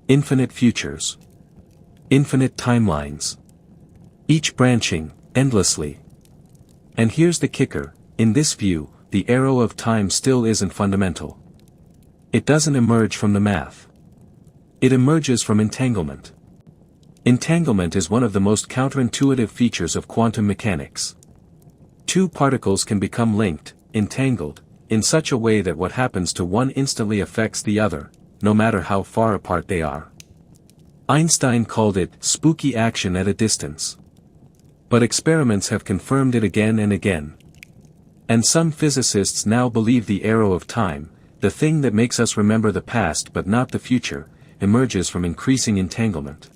Infinite futures. Infinite timelines. Each branching, endlessly. And here's the kicker, in this view, the arrow of time still isn't fundamental. It doesn't emerge from the math. It emerges from entanglement. Entanglement is one of the most counterintuitive features of quantum mechanics. Two particles can become linked, entangled, in such a way that what happens to one instantly affects the other, no matter how far apart they are. Einstein called it spooky action at a distance. But experiments have confirmed it again and again. And some physicists now believe the arrow of time, the thing that makes us remember the past but not the future, emerges from increasing entanglement.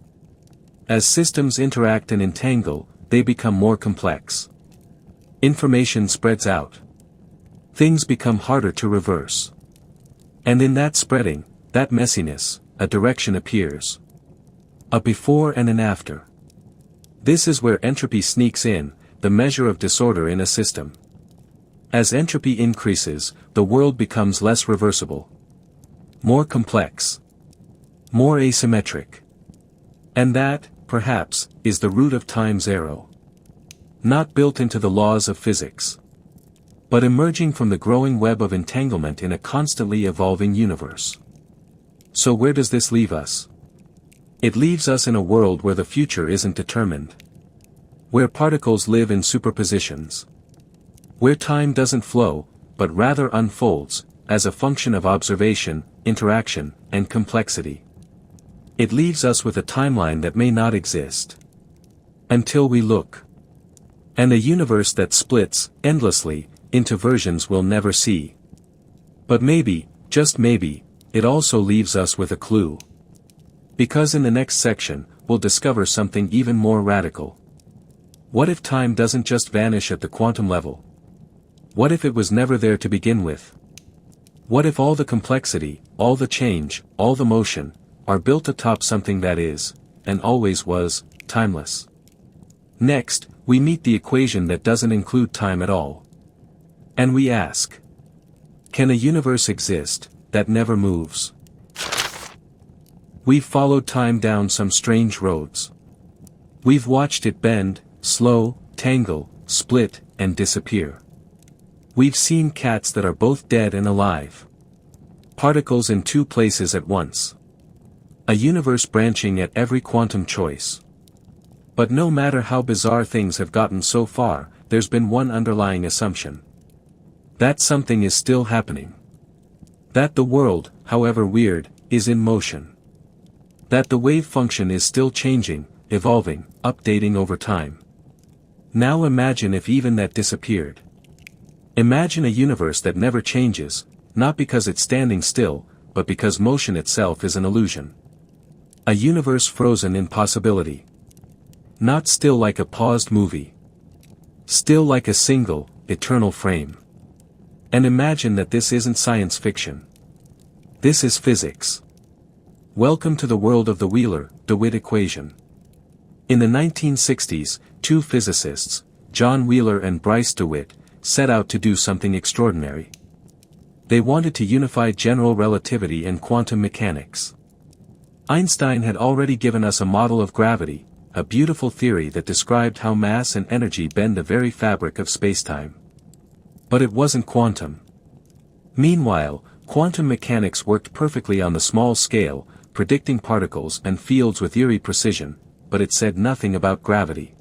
As systems interact and entangle, they become more complex. Information spreads out. Things become harder to reverse. And in that spreading, that messiness, a direction appears. A before and an after. This is where entropy sneaks in, the measure of disorder in a system. As entropy increases, the world becomes less reversible. More complex. More asymmetric. And that, perhaps, is the root of time's arrow. Not built into the laws of physics, but emerging from the growing web of entanglement in a constantly evolving universe. So where does this leave us? It leaves us in a world where the future isn't determined. Where particles live in superpositions. Where time doesn't flow, but rather unfolds, as a function of observation, interaction, and complexity. It leaves us with a timeline that may not exist. Until we look. And a universe that splits, endlessly, into versions we'll never see. But maybe, just maybe, it also leaves us with a clue. Because in the next section, we'll discover something even more radical. What if time doesn't just vanish at the quantum level? What if it was never there to begin with? What if all the complexity, all the change, all the motion, are built atop something that is, and always was, timeless? Next, we meet the equation that doesn't include time at all. And we ask, can a universe exist that never moves? We've followed time down some strange roads. We've watched it bend, slow, tangle, split, and disappear. We've seen cats that are both dead and alive. Particles in two places at once. A universe branching at every quantum choice. But no matter how bizarre things have gotten so far, there's been one underlying assumption. That something is still happening. That the world, however weird, is in motion. That the wave function is still changing, evolving, updating over time. Now imagine if even that disappeared. Imagine a universe that never changes, not because it's standing still, but because motion itself is an illusion. A universe frozen in possibility. Not still like a paused movie. Still like a single, eternal frame. And imagine that this isn't science fiction. This is physics. Welcome to the world of the Wheeler-DeWitt equation. In the 1960s, two physicists, John Wheeler and Bryce DeWitt, set out to do something extraordinary. They wanted to unify general relativity and quantum mechanics. Einstein had already given us a model of gravity, a beautiful theory that described how mass and energy bend the very fabric of spacetime. But it wasn't quantum. Meanwhile, quantum mechanics worked perfectly on the small scale, predicting particles and fields with eerie precision, but it said nothing about gravity.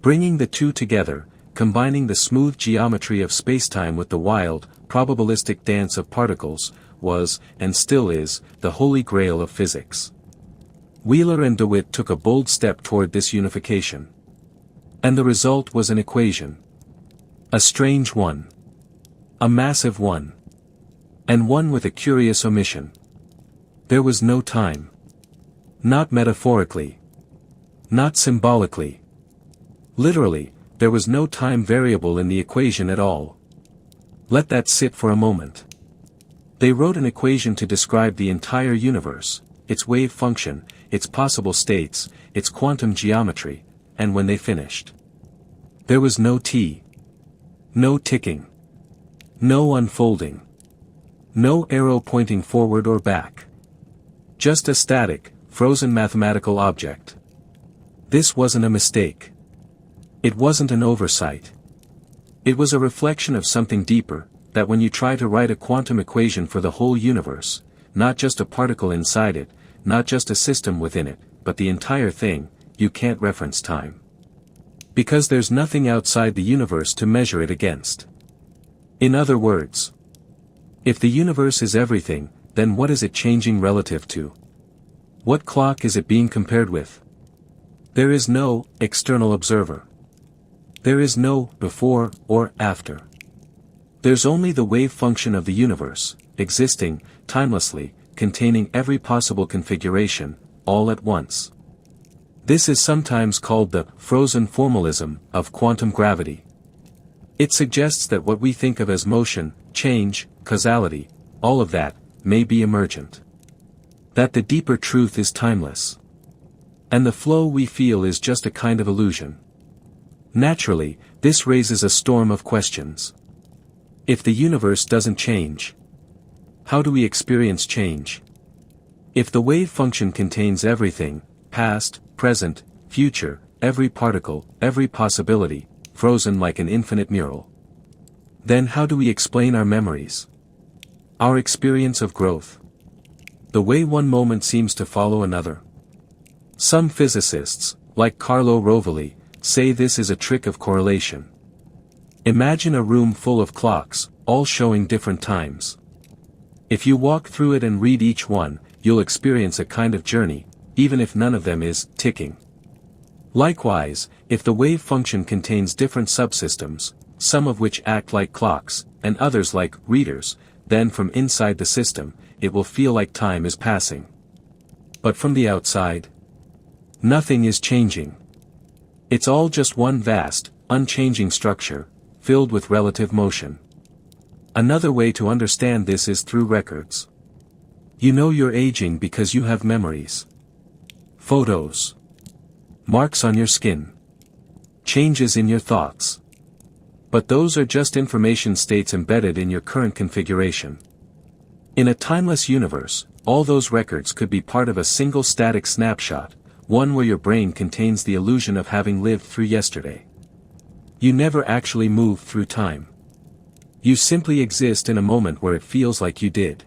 Bringing the two together, combining the smooth geometry of spacetime with the wild, probabilistic dance of particles, was, and still is, the holy grail of physics. Wheeler and DeWitt took a bold step toward this unification. And the result was an equation. A strange one. A massive one. And one with a curious omission. There was no time. Not metaphorically. Not symbolically. Literally, there was no time variable in the equation at all. Let that sit for a moment. They wrote an equation to describe the entire universe, its wave function, its possible states, its quantum geometry, and when they finished, there was no T. No ticking. No unfolding. No arrow pointing forward or back. Just a static, frozen mathematical object. This wasn't a mistake. It wasn't an oversight. It was a reflection of something deeper, that when you try to write a quantum equation for the whole universe, not just a particle inside it, not just a system within it, but the entire thing, you can't reference time. Because there's nothing outside the universe to measure it against. In other words, if the universe is everything, then what is it changing relative to? What clock is it being compared with? There is no external observer. There is no before or after. There's only the wave function of the universe, existing, timelessly, containing every possible configuration, all at once. This is sometimes called the frozen formalism of quantum gravity. It suggests that what we think of as motion, change, causality, all of that, may be emergent. That the deeper truth is timeless. And the flow we feel is just a kind of illusion. Naturally, this raises a storm of questions. If the universe doesn't change, how do we experience change? If the wave function contains everything, past, present, future, every particle, every possibility, frozen like an infinite mural, then how do we explain our memories? Our experience of growth? The way one moment seems to follow another? Some physicists, like Carlo Rovelli, say this is a trick of correlation. Imagine a room full of clocks, all showing different times. If you walk through it and read each one, you'll experience a kind of journey, even if none of them is ticking. Likewise, if the wave function contains different subsystems, some of which act like clocks, and others like readers, then from inside the system, it will feel like time is passing. But from the outside, nothing is changing. It's all just one vast, unchanging structure, filled with relative motion. Another way to understand this is through records. You know you're aging because you have memories. Photos. Marks on your skin. Changes in your thoughts. But those are just information states embedded in your current configuration. In a timeless universe, all those records could be part of a single static snapshot, one where your brain contains the illusion of having lived through yesterday. You never actually move through time. You simply exist in a moment where it feels like you did.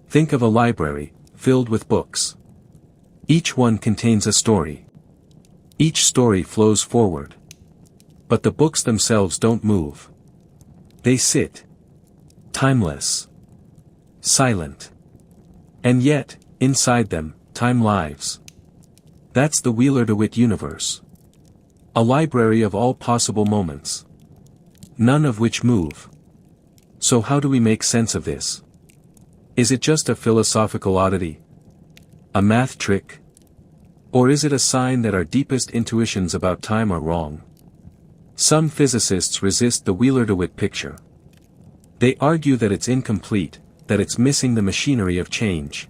Think of a library, filled with books. Each one contains a story. Each story flows forward. But the books themselves don't move. They sit. Timeless. Silent. And yet, inside them, time lives. That's the Wheeler DeWitt universe. A library of all possible moments. None of which move. So how do we make sense of this? Is it just a philosophical oddity? A math trick? Or is it a sign that our deepest intuitions about time are wrong? Some physicists resist the Wheeler DeWitt picture. They argue that it's incomplete, that it's missing the machinery of change.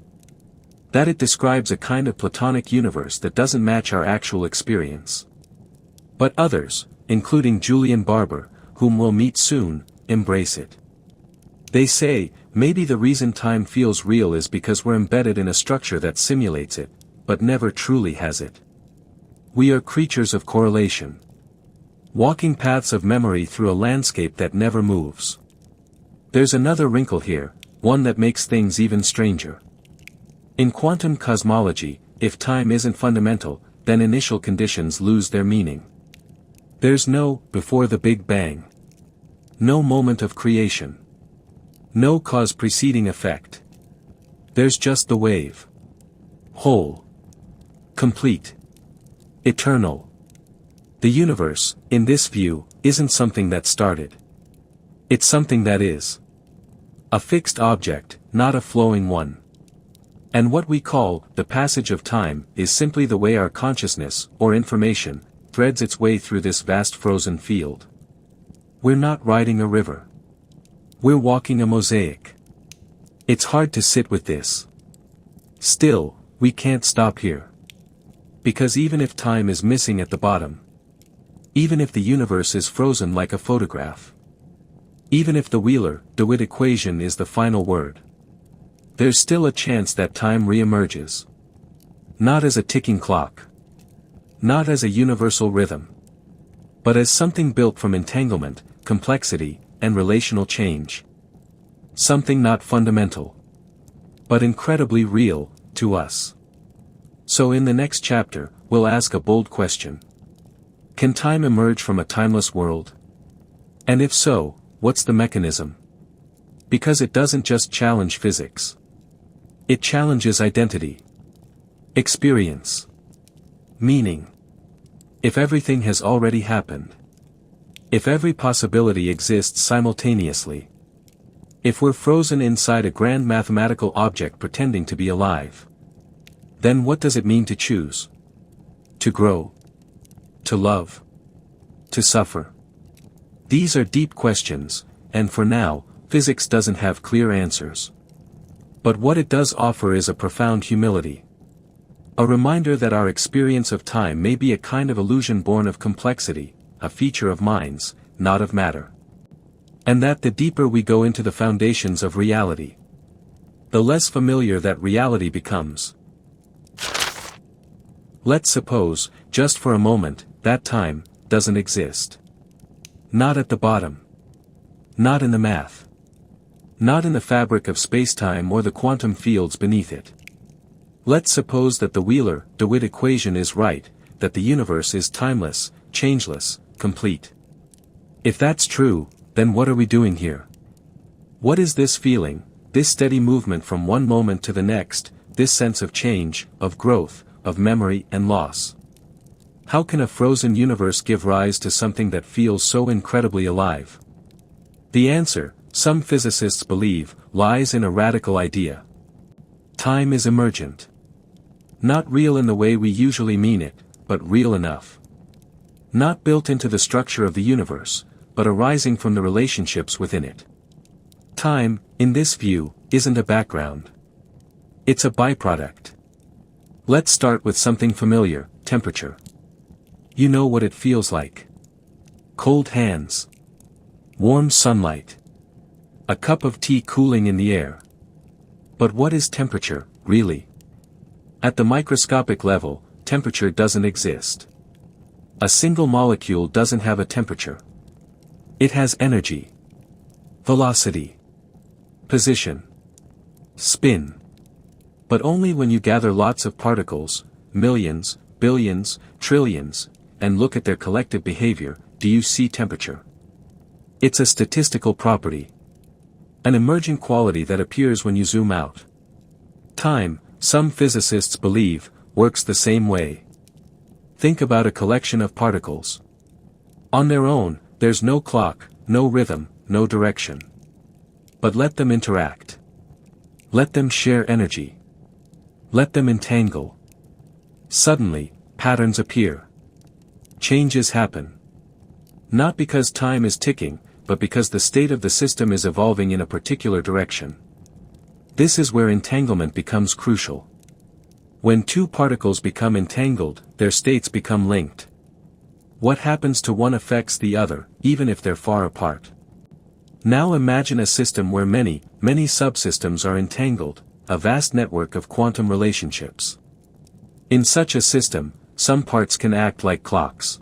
That it describes a kind of Platonic universe that doesn't match our actual experience. But others, including Julian Barber, whom we'll meet soon, embrace it. They say, maybe the reason time feels real is because we're embedded in a structure that simulates it, but never truly has it. We are creatures of correlation. Walking paths of memory through a landscape that never moves. There's another wrinkle here, one that makes things even stranger. In quantum cosmology, if time isn't fundamental, then initial conditions lose their meaning. There's no before the Big Bang. No moment of creation. No cause preceding effect. There's just the wave. Whole. Complete. Eternal. The universe, in this view, isn't something that started. It's something that is. A fixed object, not a flowing one. And what we call the passage of time is simply the way our consciousness, or information, threads its way through this vast frozen field. We're not riding a river. We're walking a mosaic. It's hard to sit with this. Still, we can't stop here. Because even if time is missing at the bottom, even if the universe is frozen like a photograph, even if the Wheeler DeWitt equation is the final word, there's still a chance that time re-emerges. Not as a ticking clock. Not as a universal rhythm. But as something built from entanglement, complexity, and relational change. Something not fundamental, but incredibly real, to us. So in the next chapter, we'll ask a bold question. Can time emerge from a timeless world? And if so, what's the mechanism? Because it doesn't just challenge physics. It challenges identity, experience, meaning. If everything has already happened, if every possibility exists simultaneously, if we're frozen inside a grand mathematical object pretending to be alive, then what does it mean to choose? To grow? To love? To suffer? These are deep questions, and for now, physics doesn't have clear answers. But what it does offer is a profound humility. A reminder that our experience of time may be a kind of illusion born of complexity, a feature of minds, not of matter. And that the deeper we go into the foundations of reality, the less familiar that reality becomes. Let's suppose, just for a moment, that time doesn't exist. Not at the bottom. Not in the math. Not in the fabric of spacetime or the quantum fields beneath it. Let's suppose that the Wheeler-DeWitt equation is right, that the universe is timeless, changeless, complete. If that's true, then what are we doing here? What is this feeling, this steady movement from one moment to the next, this sense of change, of growth, of memory and loss? How can a frozen universe give rise to something that feels so incredibly alive? The answer, some physicists believe, lies in a radical idea. Time is emergent. Not real in the way we usually mean it, but real enough. Not built into the structure of the universe, but arising from the relationships within it. Time, in this view, isn't a background. It's a byproduct. Let's start with something familiar, temperature. You know what it feels like. Cold hands. Warm sunlight. A cup of tea cooling in the air. But what is temperature, really? At the microscopic level, temperature doesn't exist. A single molecule doesn't have a temperature. It has energy, velocity, position, spin. But only when you gather lots of particles, millions, billions, trillions, and look at their collective behavior, do you see temperature. It's a statistical property. An emergent quality that appears when you zoom out. Time, some physicists believe, works the same way. Think about a collection of particles. On their own, there's no clock, no rhythm, no direction. But let them interact. Let them share energy. Let them entangle. Suddenly, patterns appear. Changes happen. Not because time is ticking, but because the state of the system is evolving in a particular direction. This is where entanglement becomes crucial. When two particles become entangled, their states become linked. What happens to one affects the other, even if they're far apart. Now imagine a system where many subsystems are entangled, a vast network of quantum relationships. In such a system, some parts can act like clocks.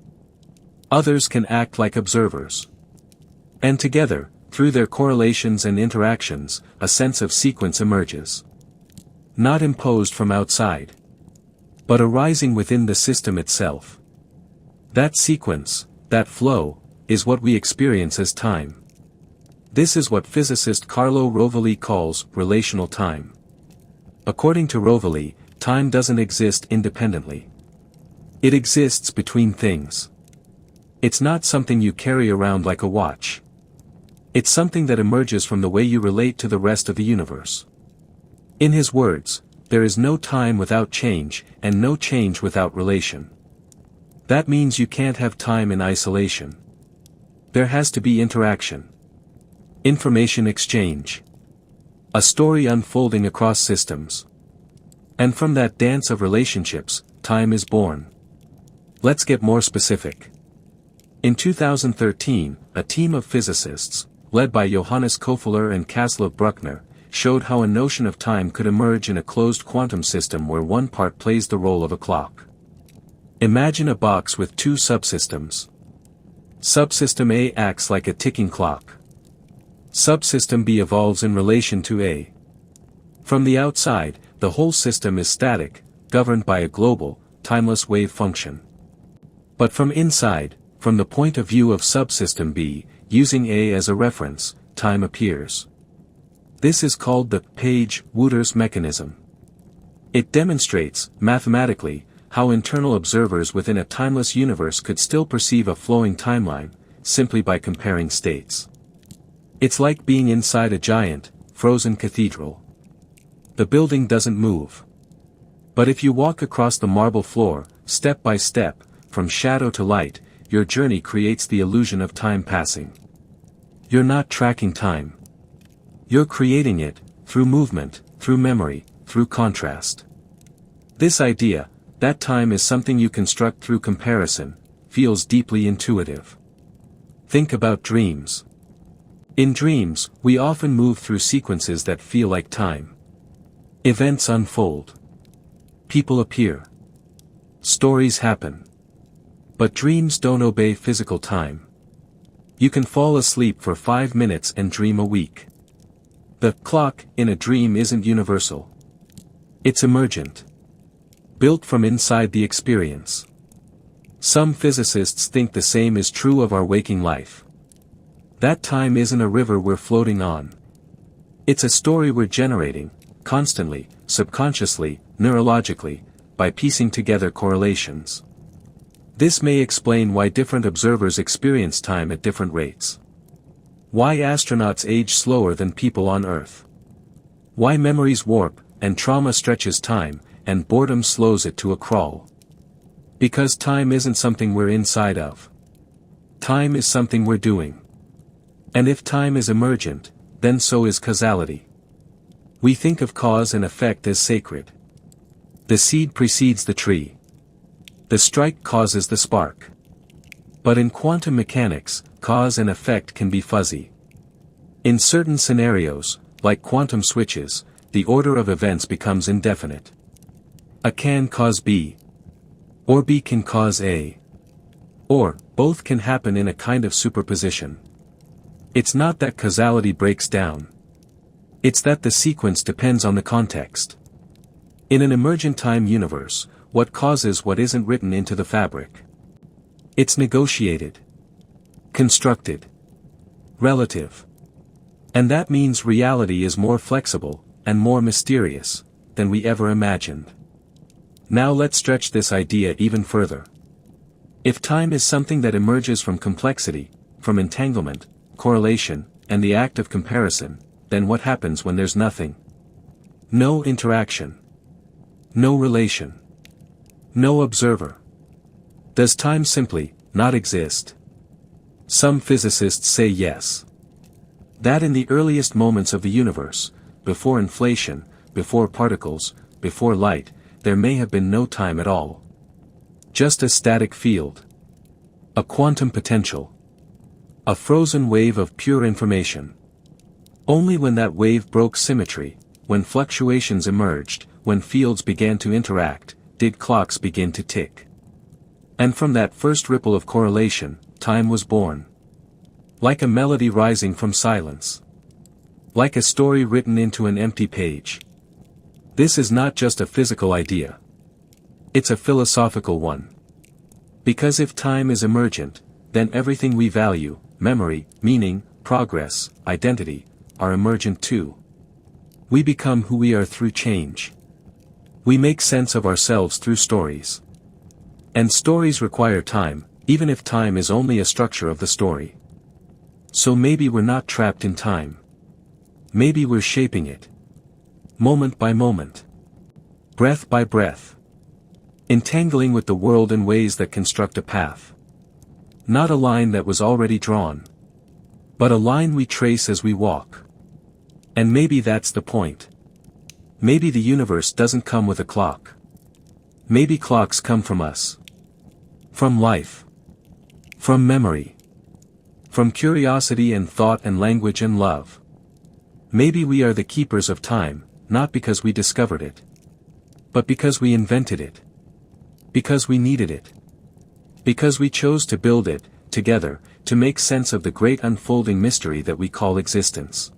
Others can act like observers. And together, through their correlations and interactions, a sense of sequence emerges. Not imposed from outside, but arising within the system itself. That sequence, that flow, is what we experience as time. This is what physicist Carlo Rovelli calls relational time. According to Rovelli, time doesn't exist independently. It exists between things. It's not something you carry around like a watch. It's something that emerges from the way you relate to the rest of the universe. In his words, there is no time without change, and no change without relation. That means you can't have time in isolation. There has to be interaction. Information exchange. A story unfolding across systems. And from that dance of relationships, time is born. Let's get more specific. In 2013, a team of physicists, led by Johannes Kofeller and Kaslav Bruckner, showed how a notion of time could emerge in a closed quantum system where one part plays the role of a clock. Imagine a box with two subsystems. Subsystem A acts like a ticking clock. Subsystem B evolves in relation to A. From the outside, the whole system is static, governed by a global, timeless wave function. But from inside, from the point of view of subsystem B, using A as a reference, time appears. This is called the Page-Wouters mechanism. It demonstrates, mathematically, how internal observers within a timeless universe could still perceive a flowing timeline, simply by comparing states. It's like being inside a giant, frozen cathedral. The building doesn't move. But if you walk across the marble floor, step by step, from shadow to light, your journey creates the illusion of time passing. You're not tracking time. You're creating it, through movement, through memory, through contrast. This idea, that time is something you construct through comparison, feels deeply intuitive. Think about dreams. In dreams, we often move through sequences that feel like time. Events unfold. People appear. Stories happen. But dreams don't obey physical time. You can fall asleep for 5 minutes and dream a week. The clock in a dream isn't universal. It's emergent. Built from inside the experience. Some physicists think the same is true of our waking life. That time isn't a river we're floating on. It's a story we're generating, constantly, subconsciously, neurologically, by piecing together correlations. This may explain why different observers experience time at different rates. Why astronauts age slower than people on Earth. Why memories warp, and trauma stretches time, and boredom slows it to a crawl. Because time isn't something we're inside of. Time is something we're doing. And if time is emergent, then so is causality. We think of cause and effect as sacred. The seed precedes the tree. The strike causes the spark. But in quantum mechanics, cause and effect can be fuzzy. In certain scenarios, like quantum switches, the order of events becomes indefinite. A can cause B. Or B can cause A. Or, both can happen in a kind of superposition. It's not that causality breaks down. It's that the sequence depends on the context. In an emergent time universe, what causes what isn't written into the fabric? It's negotiated. Constructed. Relative. And that means reality is more flexible, and more mysterious, than we ever imagined. Now let's stretch this idea even further. If time is something that emerges from complexity, from entanglement, correlation, and the act of comparison, then what happens when there's nothing? No interaction. No relation. No observer. Does time simply not exist? Some physicists say yes. That in the earliest moments of the universe, before inflation, before particles, before light, there may have been no time at all. Just a static field. A quantum potential. A frozen wave of pure information. Only when that wave broke symmetry, when fluctuations emerged, when fields began to interact, did clocks begin to tick. And from that first ripple of correlation, time was born. Like a melody rising from silence. Like a story written into an empty page. This is not just a physical idea. It's a philosophical one. Because if time is emergent, then everything we value, memory, meaning, progress, identity, are emergent too. We become who we are through change. We make sense of ourselves through stories. And stories require time, even if time is only a structure of the story. So maybe we're not trapped in time. Maybe we're shaping it. Moment by moment. Breath by breath. Entangling with the world in ways that construct a path. Not a line that was already drawn. But a line we trace as we walk. And maybe that's the point. Maybe the universe doesn't come with a clock. Maybe clocks come from us. From life. From memory. From curiosity and thought and language and love. Maybe we are the keepers of time, not because we discovered it. But because we invented it. Because we needed it. Because we chose to build it, to together, to make sense of the great unfolding mystery that we call existence.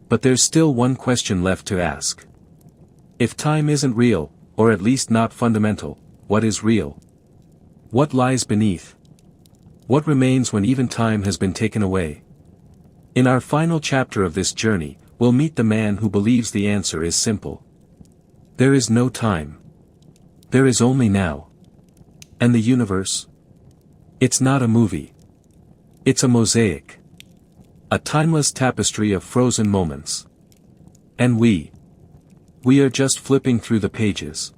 But there's still one question left to ask. If time isn't real, or at least not fundamental, what is real? What lies beneath? What remains when even time has been taken away? In our final chapter of this journey, we'll meet the man who believes the answer is simple. There is no time. There is only now. And the universe? It's not a movie. It's a mosaic. A timeless tapestry of frozen moments. And we are just flipping through the pages.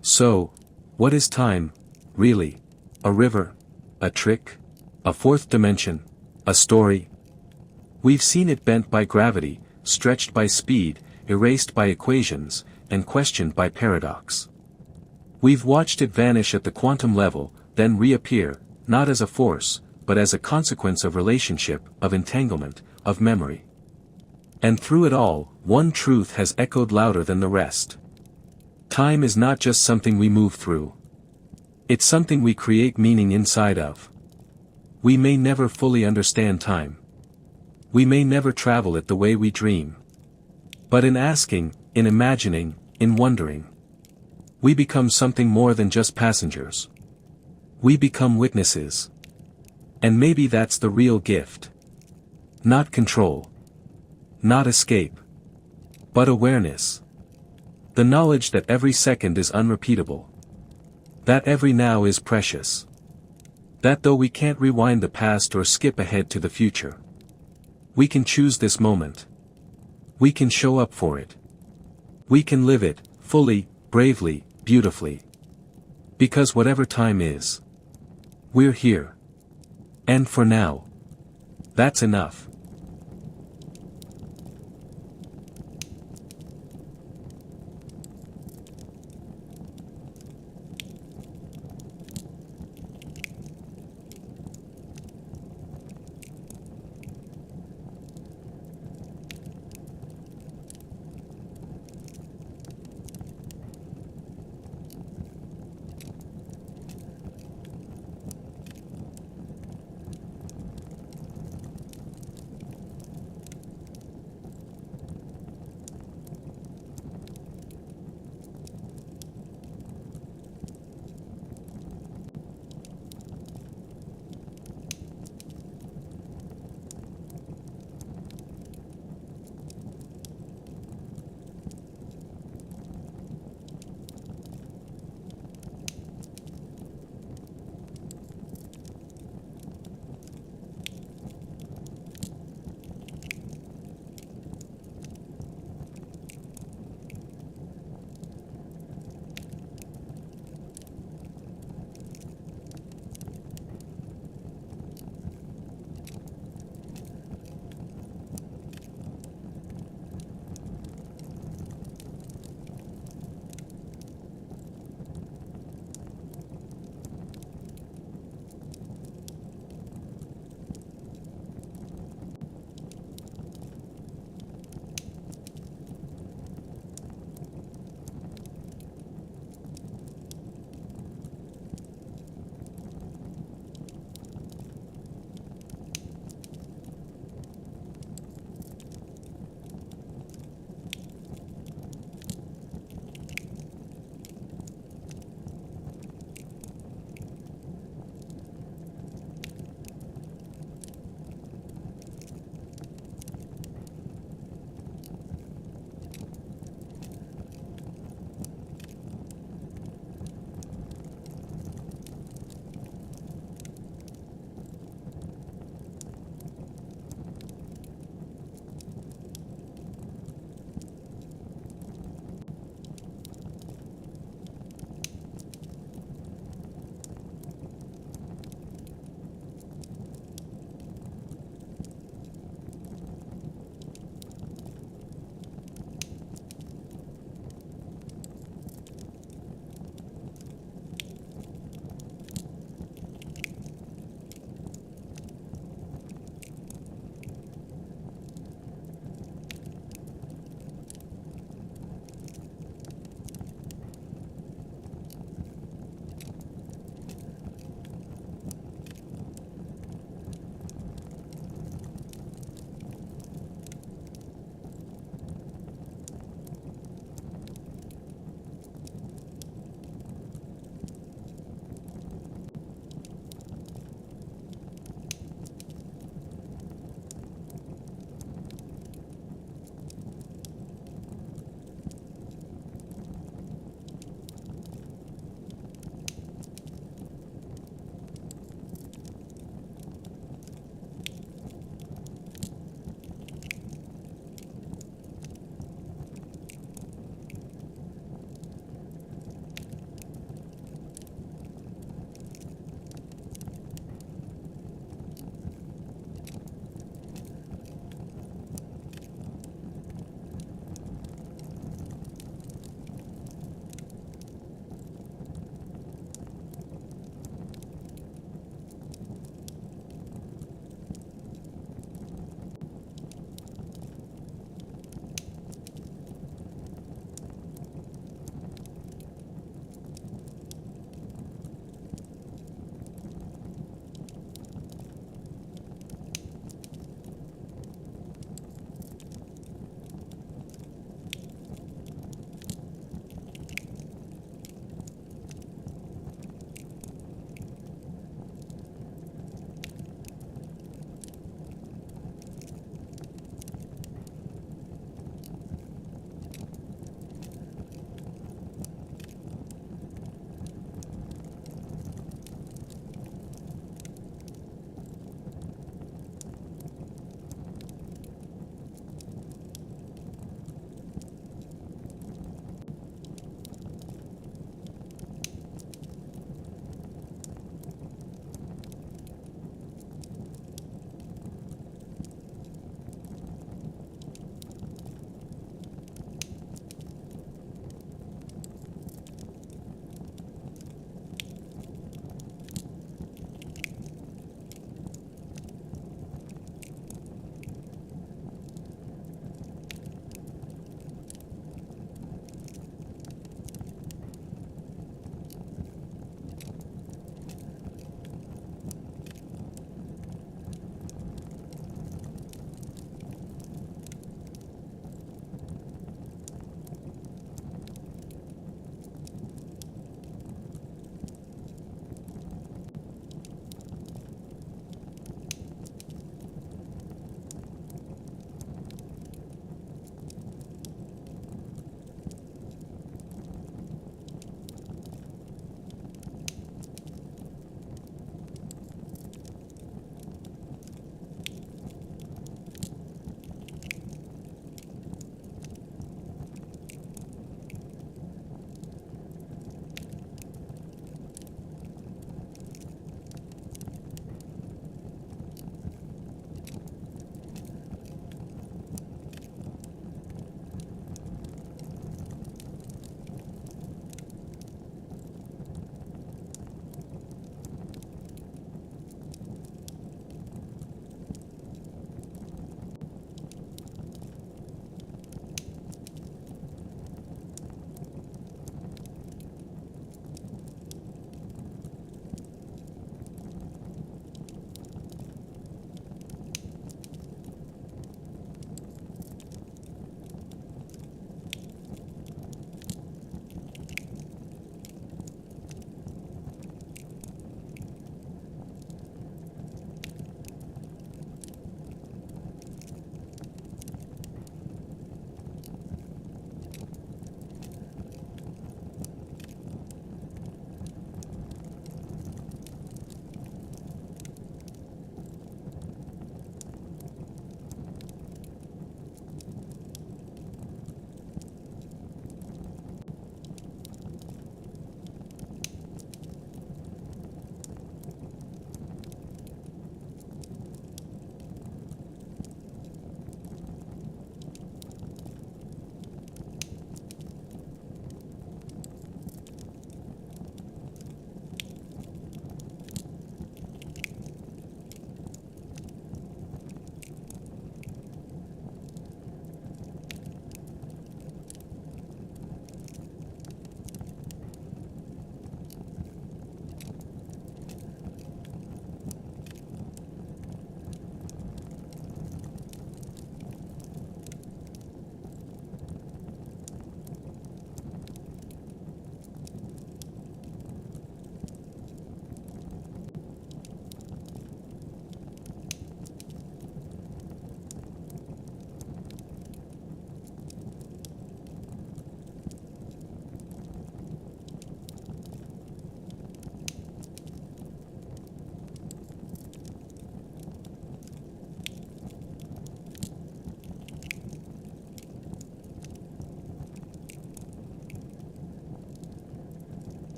So, what is time, really? A river? A trick? A fourth dimension? A story? We've seen it bent by gravity, stretched by speed, erased by equations, and questioned by paradox. We've watched it vanish at the quantum level, then reappear, not as a force, but as a consequence of relationship, of entanglement, of memory. And through it all, one truth has echoed louder than the rest. Time is not just something we move through. It's something we create meaning inside of. We may never fully understand time. We may never travel it the way we dream. But in asking, in imagining, in wondering, we become something more than just passengers. We become witnesses. And maybe that's the real gift. Not control. Not escape. But awareness. The knowledge that every second is unrepeatable. That every now is precious. That though we can't rewind the past or skip ahead to the future, we can choose this moment. We can show up for it. We can live it, fully, bravely, beautifully. Because whatever time is, we're here. And for now, that's enough.